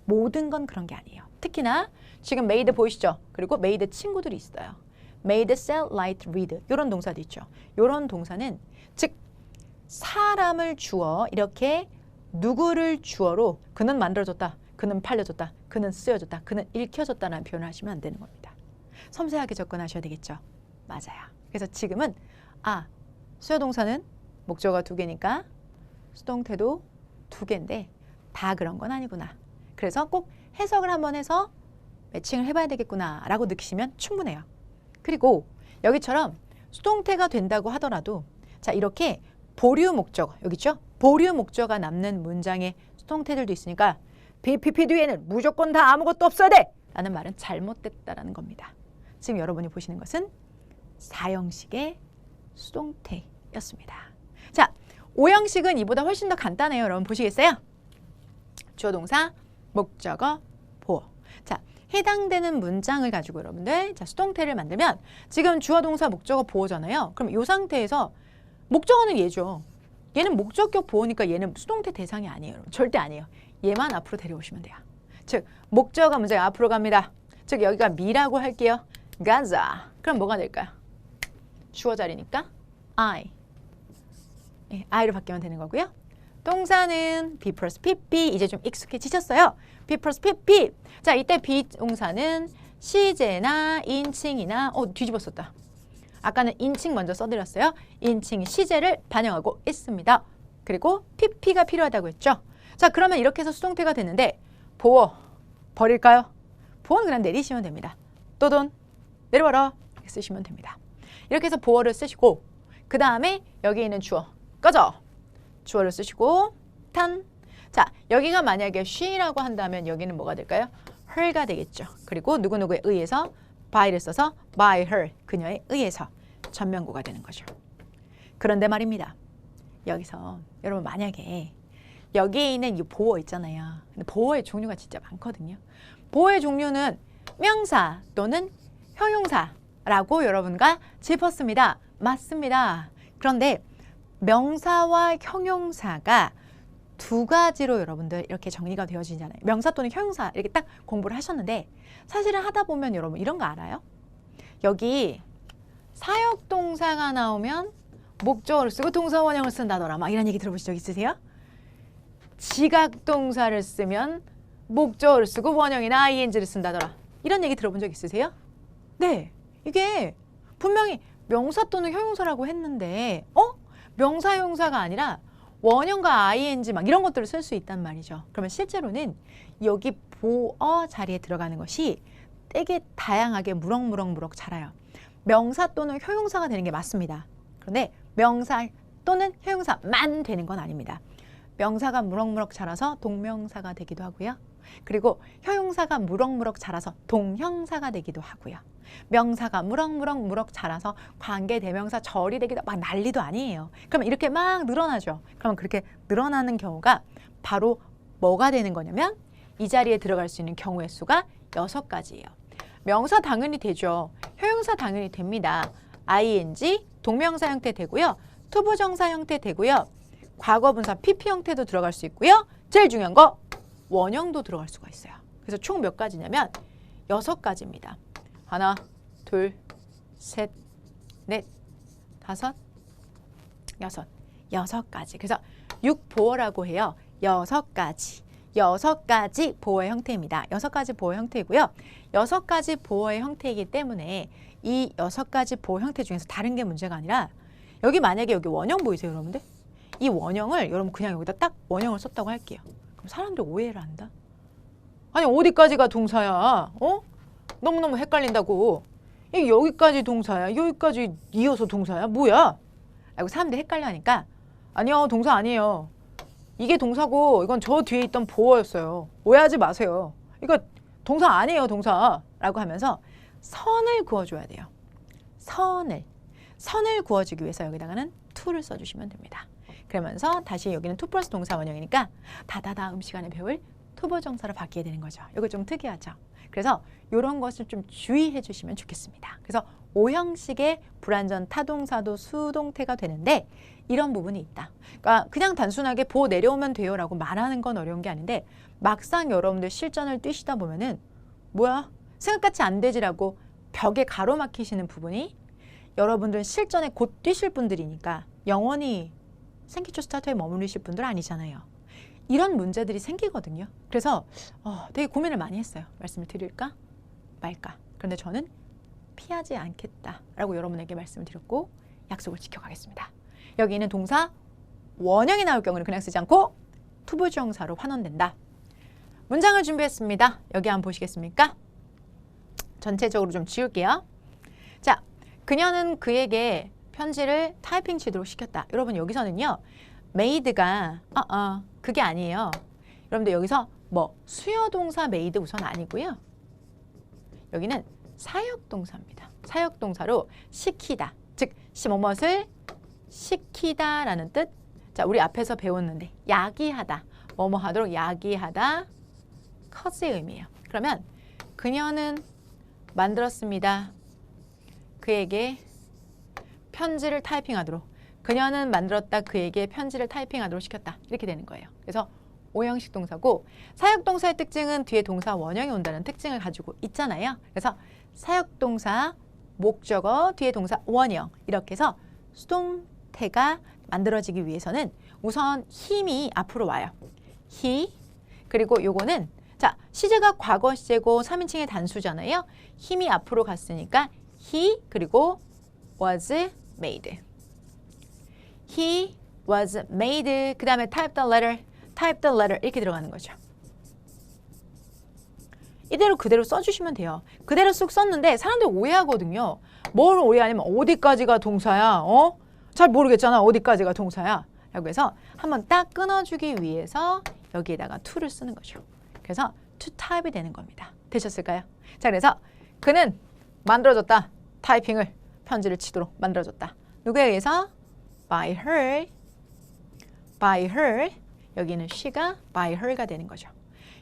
모든 건 그런 게 아니에요. 특히나 지금 made 보이시죠? 그리고 made 친구들이 있어요. made, sell, write, read 이런 동사도 있죠. 이런 동사는 즉 사람을 주어 이렇게 누구를 주어로 그는 만들어졌다. 그는 팔려졌다. 그는 쓰여졌다. 그는 읽혀졌다라는 표현을 하시면 안 되는 겁니다. 섬세하게 접근하셔야 되겠죠. 맞아요. 그래서 지금은 수요동사는 목적어가 두 개니까 수동태도 두 개인데 다 그런 건 아니구나. 그래서 꼭 해석을 한번 해서 매칭을 해봐야 되겠구나 라고 느끼시면 충분해요. 그리고 여기처럼 수동태가 된다고 하더라도 자, 이렇게 보류 목적어 여기 있죠? 보류 목적어가 남는 문장의 수동태들도 있으니까 BPP 뒤에는 무조건 다 아무것도 없어야 돼! 라는 말은 잘못됐다라는 겁니다. 지금 여러분이 보시는 것은 4형식의 수동태였습니다. 자, 5형식은 이보다 훨씬 더 간단해요. 여러분 보시겠어요? 주어 동사, 목적어, 보어. 자, 해당되는 문장을 가지고 여러분들 자, 수동태를 만들면 지금 주어 동사, 목적어, 보어잖아요. 그럼 이 상태에서 목적어는 얘죠. 얘는 목적격 보어니까 얘는 수동태 대상이 아니에요. 여러분. 절대 아니에요. 얘만 앞으로 데려오시면 돼요. 즉 목적어가 문제가 앞으로 갑니다. 즉 여기가 미라고 할게요. 가자. 그럼 뭐가 될까요? 주어 자리니까 I. I로 바뀌면 되는 거고요. 동사는 be 플러스 PP. 이제 좀 익숙해지셨어요. be 플러스 PP. 자, 이때 비동사는 시제나 인칭이나 뒤집었었다. 아까는 인칭 먼저 써드렸어요. 인칭이 시제를 반영하고 있습니다. 그리고 PP가 필요하다고 했죠. 자, 그러면 이렇게 해서 수동태가 됐는데 보어 버릴까요? 보어는 그냥 내리시면 됩니다. 또돈 내려와라 이렇게 쓰시면 됩니다. 이렇게 해서 보어를 쓰시고 그 다음에 여기 있는 주어 꺼져. 주어를 쓰시고 탄. 자, 여기가 만약에 she라고 한다면 여기는 뭐가 될까요? her가 되겠죠. 그리고 누구누구에 의해서 by를 써서 by her 그녀에 의해서 전면구가 되는 거죠. 그런데 말입니다. 여기서 여러분 만약에 여기에 있는 이 보어 있잖아요. 근데 보어의 종류가 진짜 많거든요. 보어의 종류는 명사 또는 형용사라고 여러분과 짚었습니다. 맞습니다. 그런데 명사와 형용사가 두 가지로 여러분들 이렇게 정리가 되어지잖아요. 명사 또는 형용사 이렇게 딱 공부를 하셨는데 사실은 하다 보면 여러분 이런 거 알아요? 여기 사역동사가 나오면 목적어를 쓰고 동사 원형을 쓴다더라. 막 이런 얘기 들어보신 적 있으세요? 지각동사를 쓰면 목적어를 쓰고 원형이나 ing를 쓴다더라. 이런 얘기 들어본 적 있으세요? 네. 이게 분명히 명사 또는 형용사라고 했는데 명사 형용사가 아니라 원형과 ing 막 이런 것들을 쓸 수 있단 말이죠. 그러면 실제로는 여기 보어 자리에 들어가는 것이 되게 다양하게 무럭무럭 자라요. 명사 또는 형용사가 되는 게 맞습니다. 그런데 명사 또는 형용사만 되는 건 아닙니다. 명사가 무럭무럭 자라서 동명사가 되기도 하고요. 그리고 형용사가 무럭무럭 자라서 동형사가 되기도 하고요. 명사가 무럭무럭 자라서 관계대명사 절이 되기도 막 난리도 아니에요. 그러면 이렇게 막 늘어나죠. 그러면 그렇게 늘어나는 경우가 바로 뭐가 되는 거냐면 이 자리에 들어갈 수 있는 경우의 수가 6가지예요. 명사 당연히 되죠. 형용사 당연히 됩니다. ing, 동명사 형태 되고요. 투부정사 형태 되고요. 과거분사 PP 형태도 들어갈 수 있고요. 제일 중요한 거 원형도 들어갈 수가 있어요. 그래서 총 몇 가지냐면 6가지입니다. 하나, 둘, 셋, 넷, 다섯, 여섯. 6가지. 그래서 6보어라고 해요. 6가지. 6가지 보어의 형태입니다. 6가지 보어 형태이고요. 6가지 보어의 형태이기 때문에 이 6가지 보어 형태 중에서 다른 게 문제가 아니라 여기 만약에 여기 원형 보이세요, 여러분들? 이 원형을 여러분 그냥 여기다 딱 원형을 썼다고 할게요. 그럼 사람들 오해를 한다. 아니 어디까지가 동사야? 너무너무 헷갈린다고. 이게 여기까지 동사야. 여기까지 이어서 동사야. 뭐야? 라고 사람들이 헷갈려 하니까 아니요, 동사 아니에요. 이게 동사고 이건 저 뒤에 있던 보어였어요. 오해하지 마세요. 이거 동사 아니에요, 동사. 라고 하면서 선을 그어줘야 돼요. 선을 그어주기 위해서 여기다가는 to를 써주시면 됩니다. 그러면서 다시 여기는 to 플러스 동사 원형이니까 다음 시간에 배울 투부정사로 바뀌게 되는 거죠. 이거 좀 특이하죠. 그래서 이런 것을 좀 주의해 주시면 좋겠습니다. 그래서 오형식의 불완전 타동사도 수동태가 되는데 이런 부분이 있다. 그러니까 그냥 단순하게 보호 내려오면 돼요 라고 말하는 건 어려운 게 아닌데 막상 여러분들 실전을 뛰시다 보면은 뭐야? 생각같이 안 되지라고 벽에 가로막히시는 부분이 여러분들 실전에 곧 뛰실 분들이니까 영원히 생기초 스타터에 머무르실 분들 아니잖아요. 이런 문제들이 생기거든요. 그래서 되게 고민을 많이 했어요. 말씀을 드릴까 말까. 그런데 저는 피하지 않겠다라고 여러분에게 말씀을 드렸고 약속을 지켜가겠습니다. 여기 있는 동사 원형이 나올 경우는 그냥 쓰지 않고 투부정사로 환원된다. 문장을 준비했습니다. 여기 한번 보시겠습니까? 전체적으로 좀 지울게요. 자, 그녀는 그에게 편지를 타이핑 치도록 시켰다. 여러분 여기서는요. made가 그게 아니에요. 여러분들 여기서 뭐 수요동사 made 우선 아니고요. 여기는 사역동사입니다. 사역동사로 시키다. 즉 뭐뭇을 시키다라는 뜻. 자, 우리 앞에서 배웠는데 야기하다. 뭐뭐 하도록 야기하다. cause의 의미예요. 그러면 그녀는 만들었습니다. 그에게 편지를 타이핑하도록. 그녀는 만들었다. 그에게 편지를 타이핑하도록 시켰다. 이렇게 되는 거예요. 그래서 오형식 동사고 사역동사의 특징은 뒤에 동사 원형이 온다는 특징을 가지고 있잖아요. 그래서 사역동사, 목적어, 뒤에 동사 원형 이렇게 해서 수동태가 만들어지기 위해서는 우선 힘이 앞으로 와요. he 그리고 요거는 자 시제가 과거 시제고 3인칭의 단수잖아요. 힘이 앞으로 갔으니까 he 그리고 was made. He was made. 그 다음에 type the letter 이렇게 들어가는 거죠. 이대로 그대로 써주시면 돼요. 그대로 쑥 썼는데 사람들이 오해하거든요. 뭘 오해하냐면 어디까지가 동사야? 잘 모르겠잖아. 어디까지가 동사야? 라고 해서 한번 딱 끊어주기 위해서 여기에다가 to를 쓰는 거죠. 그래서 to type이 되는 겁니다. 되셨을까요? 자, 그래서 그는 만들어줬다. 타이핑을 편지를 치도록 만들어줬다. 누구에 의해서? By her. 여기는 she가 by her가 되는 거죠.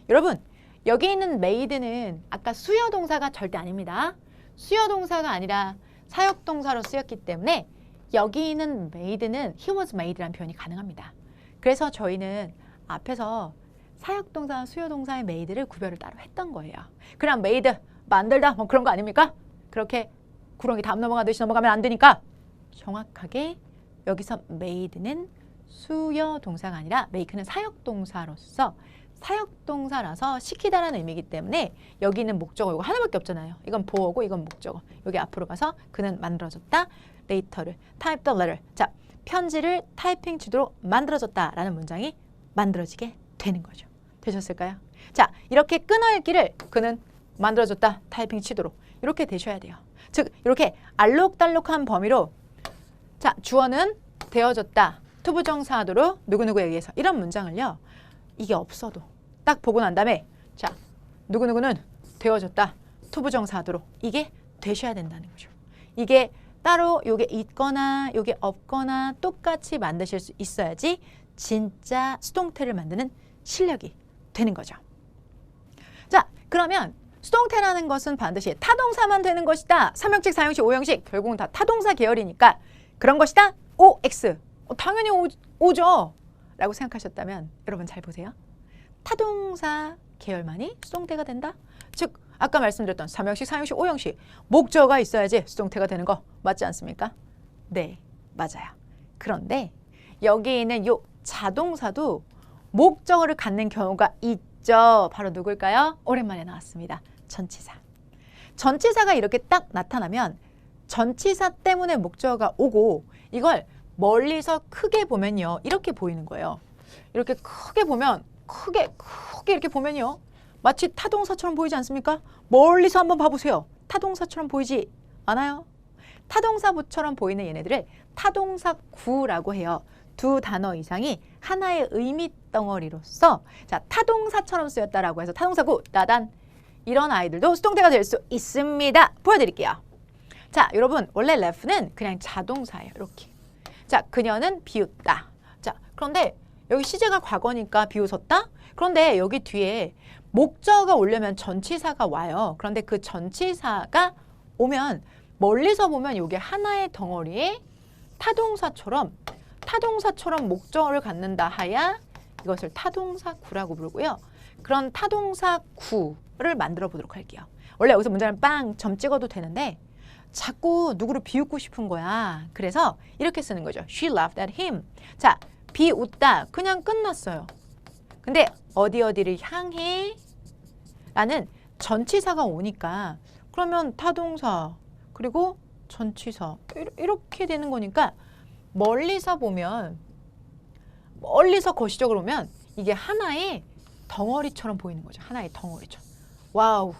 여러분, 여기 있는 made는 아까 수요 동사가 절대 아닙니다. 수요 동사가 아니라 사역 동사로 쓰였기 때문에 여기 있는 made는 he was made라는 표현이 가능합니다. 그래서 저희는 앞에서 사역 동사, 수요 동사의 made를 구별을 따로 했던 거예요. 그냥 made, 만들다 뭐 그런 거 아닙니까? 그렇게 구렁이 다음 넘어가듯이 넘어가면 안 되니까 정확하게 여기서 made는 수요 동사가 아니라 make는 사역 동사로서 사역 동사라서 시키다라는 의미이기 때문에 여기 있는 목적어 이거 하나밖에 없잖아요. 이건 보어고 이건 목적어. 여기 앞으로 가서 그는 만들어줬다. later를 type the letter. 자, 편지를 타이핑 지도로 만들어줬다라는 문장이 만들어지게 되는 거죠. 되셨을까요? 자, 이렇게 끊어읽기를 그는 만들어줬다. 타이핑 지도로 이렇게 되셔야 돼요. 즉 이렇게 알록달록한 범위로 자, 주어는 되어졌다. 투부정사도로 누구누구에 의해서 이런 문장을요. 이게 없어도 딱 보고 난 다음에 자, 누구누구는 되어졌다. 투부정사도로 이게 되셔야 된다는 거죠. 이게 따로 요게 있거나 요게 없거나 똑같이 만드실 수 있어야지 진짜 수동태를 만드는 실력이 되는 거죠. 자, 그러면 수동태라는 것은 반드시 타동사만 되는 것이다. 3형식, 4형식, 5형식 결국은 다 타동사 계열이니까 그런 것이다. OX. 당연히 오죠. 라고 생각하셨다면 여러분 잘 보세요. 타동사 계열만이 수동태가 된다. 즉 아까 말씀드렸던 3형식, 4형식, 5형식 목적어가 있어야지 수동태가 되는 거 맞지 않습니까? 네, 맞아요. 그런데 여기 있는 요 자동사도 목적어를 갖는 경우가 있죠. 바로 누굴까요? 오랜만에 나왔습니다. 전치사. 전치사가 이렇게 딱 나타나면 전치사 때문에 목적어가 오고 이걸 멀리서 크게 보면요. 이렇게 보이는 거예요. 이렇게 크게 보면 크게 이렇게 보면요. 마치 타동사처럼 보이지 않습니까? 멀리서 한번 봐보세요. 타동사처럼 보이지 않아요? 타동사부처럼 보이는 얘네들을 타동사구라고 해요. 두 단어 이상이 하나의 의미 덩어리로서 자 타동사처럼 쓰였다라고 해서 타동사구, 따단 이런 아이들도 수동태가 될 수 있습니다. 보여드릴게요. 자 여러분 원래 left는 그냥 자동사예요. 이렇게. 자 그녀는 비웃다. 자 그런데 여기 시제가 과거니까 비웃었다. 그런데 여기 뒤에 목적어가 오려면 전치사가 와요. 그런데 그 전치사가 오면 멀리서 보면 이게 하나의 덩어리에 타동사처럼 목적어를 갖는다 하야 이것을 타동사구라고 부르고요. 그런 타동사구를 만들어 보도록 할게요. 원래 여기서 문제는 빵, 점 찍어도 되는데 자꾸 누구를 비웃고 싶은 거야. 그래서 이렇게 쓰는 거죠. She laughed at him. 자, 비웃다. 그냥 끝났어요. 근데 어디를 향해? 라는 전치사가 오니까 그러면 타동사 그리고 전치사 이렇게 되는 거니까 멀리서 보면 멀리서 거시적으로 보면 이게 하나의 덩어리처럼 보이는 거죠. 하나의 덩어리처럼. 와우.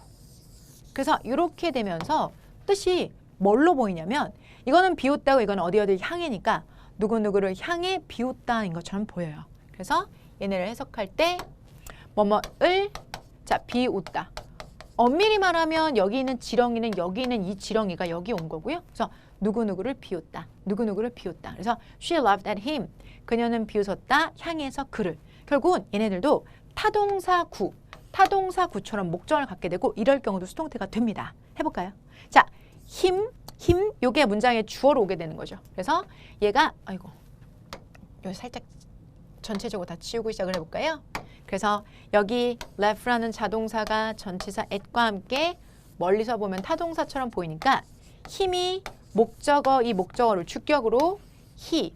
그래서 이렇게 되면서 뜻이 뭘로 보이냐면 이거는 비웃다고 이거는 어디를 향해니까 누구누구를 향해 비웃다인 것처럼 보여요. 그래서 얘네를 해석할 때 뭐뭐을 자 비웃다. 엄밀히 말하면 여기 있는 지렁이는 여기 있는 이 지렁이가 여기 온 거고요. 그래서 누구누구를 비웃다. 누구누구를 비웃다. 그래서 she laughed at him. 그녀는 비웃었다. 향해서 그를. 결국은 얘네들도 타동사구처럼 목적어를 갖게 되고 이럴 경우도 수동태가 됩니다. 해볼까요? 자, 힘 요게 문장의 주어로 오게 되는 거죠. 그래서 얘가 아이고 여기 살짝 전체적으로 다 치우고 시작을 해볼까요? 그래서 여기 left라는 자동사가 전치사 at과 함께 멀리서 보면 타동사처럼 보이니까 힘이 목적어 이 목적어를 주격으로 he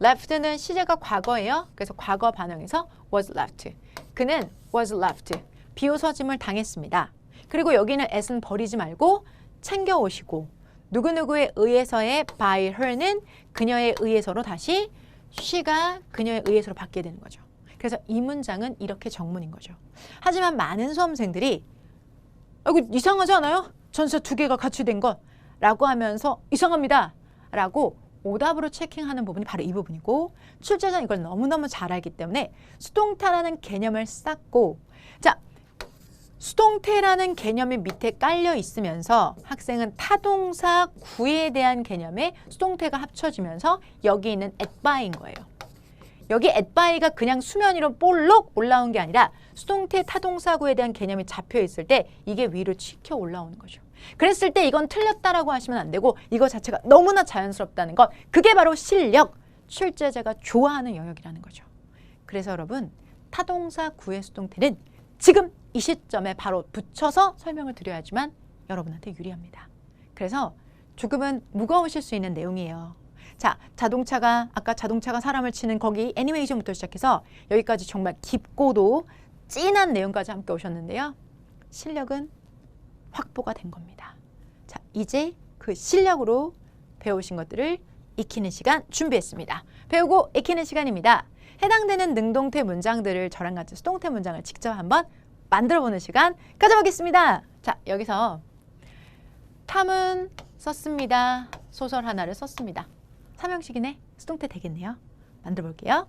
left는 시제가 과거예요. 그래서 과거 반응에서 was left. 그는 was left. 비웃어짐을 당했습니다. 그리고 여기는 at은 버리지 말고 챙겨오시고 누구누구에 의해서의 by her는 그녀에 의해서로 다시 she가 그녀에 의해서로 바뀌게 되는 거죠. 그래서 이 문장은 이렇게 정문인 거죠. 하지만 많은 수험생들이 이거 이상하지 않아요? 전치사 두 개가 같이 된 것 라고 하면서 이상합니다 라고 오답으로 체킹하는 부분이 바로 이 부분이고 출제자는 이걸 너무너무 잘 알기 때문에 수동태라는 개념을 쌓고 자 수동태라는 개념이 밑에 깔려 있으면서 학생은 타동사 구에 대한 개념에 수동태가 합쳐지면서 여기 있는 at by인 거예요. 여기 at by가 그냥 수면 위로 볼록 올라온 게 아니라 수동태 타동사구에 대한 개념이 잡혀 있을 때 이게 위로 치켜 올라오는 거죠. 그랬을 때 이건 틀렸다라고 하시면 안 되고 이거 자체가 너무나 자연스럽다는 것, 그게 바로 실력, 출제자가 좋아하는 영역이라는 거죠. 그래서 여러분 타동사 구의 수동태는 지금 이 시점에 바로 붙여서 설명을 드려야지만 여러분한테 유리합니다. 그래서 조금은 무거우실 수 있는 내용이에요. 자, 아까 자동차가 사람을 치는 거기 애니메이션부터 시작해서 여기까지 정말 깊고도 진한 내용까지 함께 오셨는데요. 실력은 확보가 된 겁니다. 자, 이제 그 실력으로 배우신 것들을 익히는 시간 준비했습니다. 배우고 익히는 시간입니다. 해당되는 능동태 문장들을 저랑 같이 수동태 문장을 직접 한번 만들어보는 시간 가져보겠습니다. 자, 여기서 탐은 썼습니다. 소설 하나를 썼습니다. 삼형식이네. 수동태 되겠네요. 만들어 볼게요.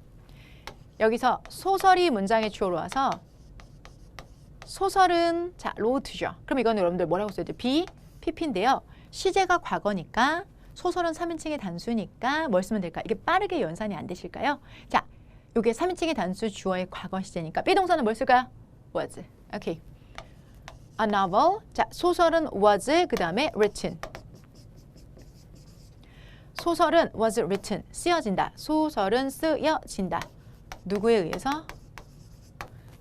여기서 소설이 문장의 주어로 와서 소설은 자 로드죠. 그럼 이건 여러분들 뭐라고 써야 돼요? PP인데요. 시제가 과거니까 소설은 3인칭의 단수니까 뭘 쓰면 될까? 이게 빠르게 연산이 안 되실까요? 자, 이게 3인칭의 단수 주어의 과거 시제니까 B동사는 뭘 쓸까요? was. 오케이. A novel. 자, 소설은 was 그 다음에 written. 소설은 was written. 쓰여진다. 소설은 쓰여진다. 누구에 의해서?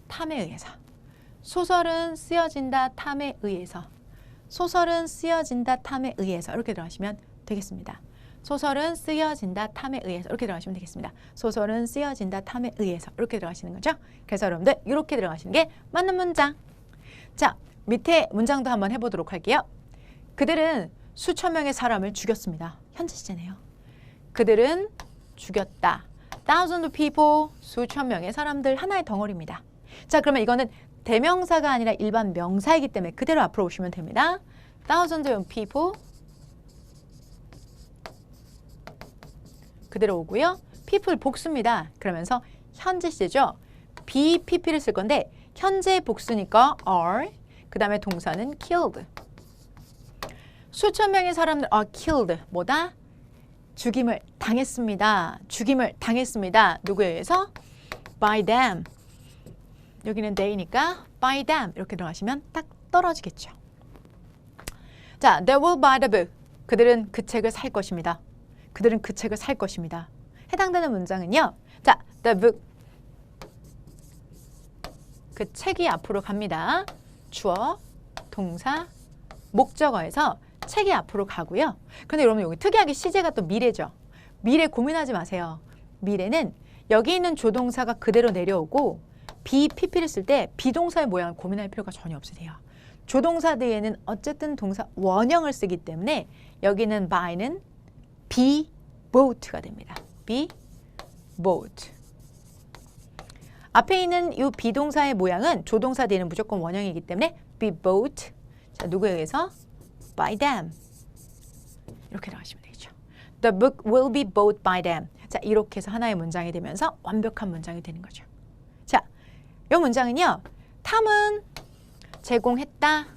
탐에 의해서. 소설은 쓰여진다. 탐에 의해서. 소설은 쓰여진다. 탐에 의해서. 이렇게 들어가시면 되겠습니다. 소설은 쓰여진다. 탐에 의해서. 이렇게 들어가시면 되겠습니다. 소설은 쓰여진다. 탐에 의해서. 이렇게 들어가시는 거죠. 그래서 여러분들 이렇게 들어가시는 게 맞는 문장. 자, 밑에 문장도 한번 해보도록 할게요. 그들은 수천 명의 사람을 죽였습니다. 현재 시제네요. 그들은 죽였다. Thousands of people, 수천 명의 사람들, 하나의 덩어리입니다. 자, 그러면 이거는 대명사가 아니라 일반 명사이기 때문에 그대로 앞으로 오시면 됩니다. Thousands of people 그대로 오고요. people 복수입니다. 그러면서 현재 시제죠. be pp를 쓸 건데 현재 복수니까 are, 그 다음에 동사는 killed. 수천 명의 사람들 are killed. 뭐다? 죽임을 당했습니다. 죽임을 당했습니다. 누구에 의해서? by them. 여기는 they니까 by them 이렇게 들어가시면 딱 떨어지겠죠. 자, they will buy the book. 그들은 그 책을 살 것입니다. 그들은 그 책을 살 것입니다. 해당되는 문장은요. 자, the book. 그 책이 앞으로 갑니다. 주어, 동사, 목적어에서 책이 앞으로 가고요. 그런데 여러분 여기 특이하게 시제가 또 미래죠. 미래 고민하지 마세요. 미래는 여기 있는 조동사가 그대로 내려오고 PP를 쓸 때 비동사의 모양을 고민할 필요가 전혀 없으세요. 조동사 뒤에는 어쨌든 동사 원형을 쓰기 때문에 여기는 by는 be boat가 됩니다. be boat. 앞에 있는 이 비동사의 모양은 조동사 뒤에는 무조건 원형이기 때문에 be boat. 자, 누구에 의해서? by them. 이렇게 나가시면 되겠죠. The book will be bought by them. 자, 이렇게 해서 하나의 문장이 되면서 완벽한 문장이 되는 거죠. 자, 이 문장은요. 탐은 제공했다.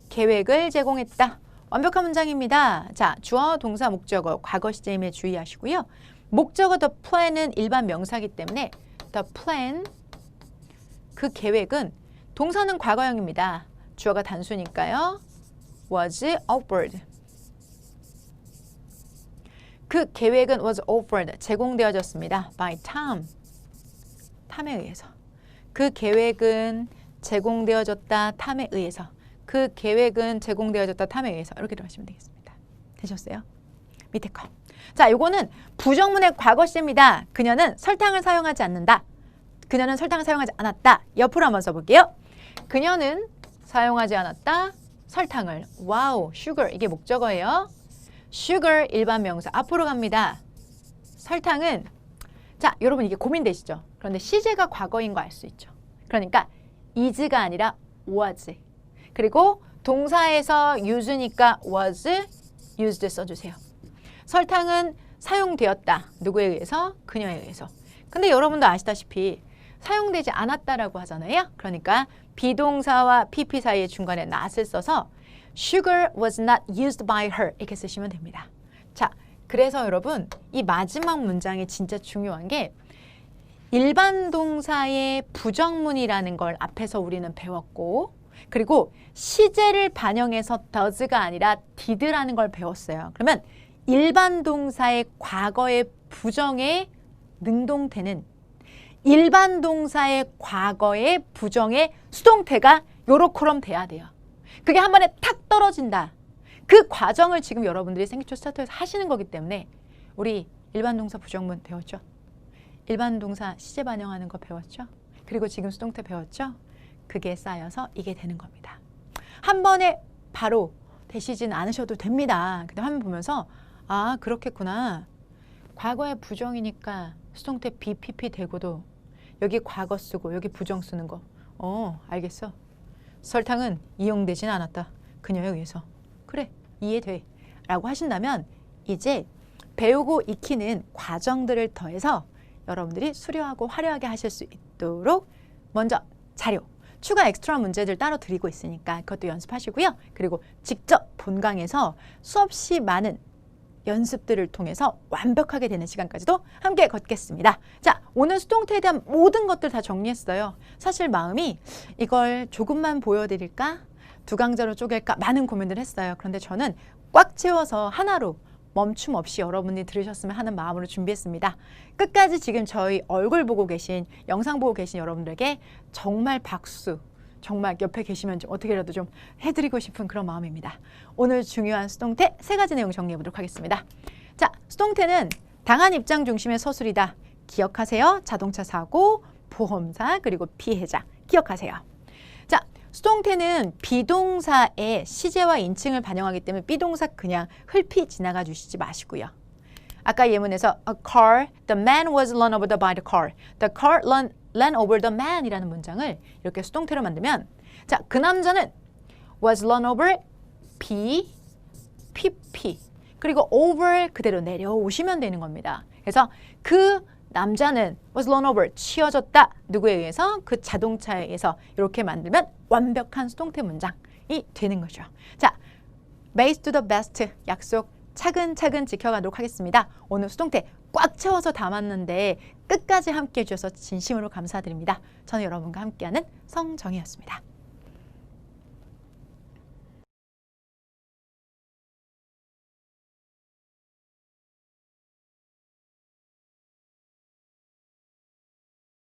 계획을 제공했다. 완벽한 문장입니다. 자, 주어, 동사, 목적어, 과거 시제임에 주의하시고요. 목적어 the plan은 일반 명사이기 때문에 the plan, 그 계획은 동사는 과거형입니다. 주어가 단수니까요. was offered. 그 계획은 was offered, 제공되어졌습니다. by Tom, 탐에 의해서. 그 계획은 제공되어졌다. 탐에 의해서. 그 계획은 제공되어졌다. 탐에 의해서. 이렇게 들어가시면 되겠습니다. 되셨어요? 밑에 거. 자, 요거는 부정문의 과거 시제입니다. 그녀는 설탕을 사용하지 않는다. 그녀는 설탕을 사용하지 않았다. 옆으로 한번 써볼게요. 그녀는 사용하지 않았다. 설탕을. 와우, sugar. 이게 목적어예요. sugar 일반 명사. 앞으로 갑니다. 설탕은 자, 여러분 이게 고민되시죠? 그런데 시제가 과거인 거 알 수 있죠. 그러니까 is가 아니라 was. 그리고 동사에서 use니까 was used 써주세요. 설탕은 사용되었다. 누구에 의해서? 그녀에 의해서. 근데 여러분도 아시다시피 사용되지 않았다라고 하잖아요. 그러니까 비동사와 PP 사이의 중간에 not을 써서 sugar was not used by her 이렇게 쓰시면 됩니다. 자, 그래서 여러분 이 마지막 문장이 진짜 중요한 게 일반 동사의 부정문이라는 걸 앞에서 우리는 배웠고, 그리고 시제를 반영해서 does가 아니라 did라는 걸 배웠어요. 그러면 일반 동사의 과거의 부정의 능동태는 일반 동사의 과거의 부정의 수동태가 요렇게럼 돼야 돼요. 그게 한 번에 탁 떨어진다. 그 과정을 지금 여러분들이 생기초 스타터에서 하시는 거기 때문에 우리 일반 동사 부정문 배웠죠? 일반 동사 시제 반영하는 거 배웠죠? 그리고 지금 수동태 배웠죠? 그게 쌓여서 이게 되는 겁니다. 한 번에 바로 되시진 않으셔도 됩니다. 근데 화면 보면서 아, 그렇겠구나. 과거의 부정이니까 수동태 BPP 되고도 여기 과거 쓰고 여기 부정 쓰는 거. 알겠어. 설탕은 이용되진 않았다. 그녀에 의해서. 그래, 이해돼. 라고 하신다면 이제 배우고 익히는 과정들을 더해서 여러분들이 수려하고 화려하게 하실 수 있도록 먼저 자료, 추가 엑스트라 문제들 따로 드리고 있으니까 그것도 연습하시고요. 그리고 직접 본강에서 수없이 많은 연습들을 통해서 완벽하게 되는 시간까지도 함께 걷겠습니다. 자, 오늘 수동태에 대한 모든 것들 다 정리했어요. 사실 마음이 이걸 조금만 보여드릴까? 두 강좌로 쪼갤까? 많은 고민을 했어요. 그런데 저는 꽉 채워서 하나로 멈춤 없이 여러분이 들으셨으면 하는 마음으로 준비했습니다. 끝까지 지금 저희 얼굴 보고 계신, 영상 보고 계신 여러분들에게 정말 박수, 정말 옆에 계시면 좀 어떻게라도 좀 해드리고 싶은 그런 마음입니다. 오늘 중요한 수동태 3가지 내용 정리해 보도록 하겠습니다. 자, 수동태는 당한 입장 중심의 서술이다. 기억하세요. 자동차 사고, 보험사, 그리고 피해자. 기억하세요. 자, 수동태는 비동사의 시제와 인칭을 반영하기 때문에 비동사 그냥 흘피 지나가 주시지 마시고요. 아까 예문에서 a car, the man was run over by the car. The car ran over the man 이라는 문장을 이렇게 수동태로 만들면 자, 그 남자는 was run over PP 그리고 over 그대로 내려오시면 되는 겁니다. 그래서 그 남자는 was run over, 치여졌다. 누구에 의해서? 그 자동차에 의해서 이렇게 만들면 완벽한 수동태 문장이 되는 거죠. 자, base to the best 약속 차근차근 지켜가도록 하겠습니다. 오늘 수동태 꽉 채워서 담았는데 끝까지 함께해 주셔서 진심으로 감사드립니다. 저는 여러분과 함께하는 성정희였습니다.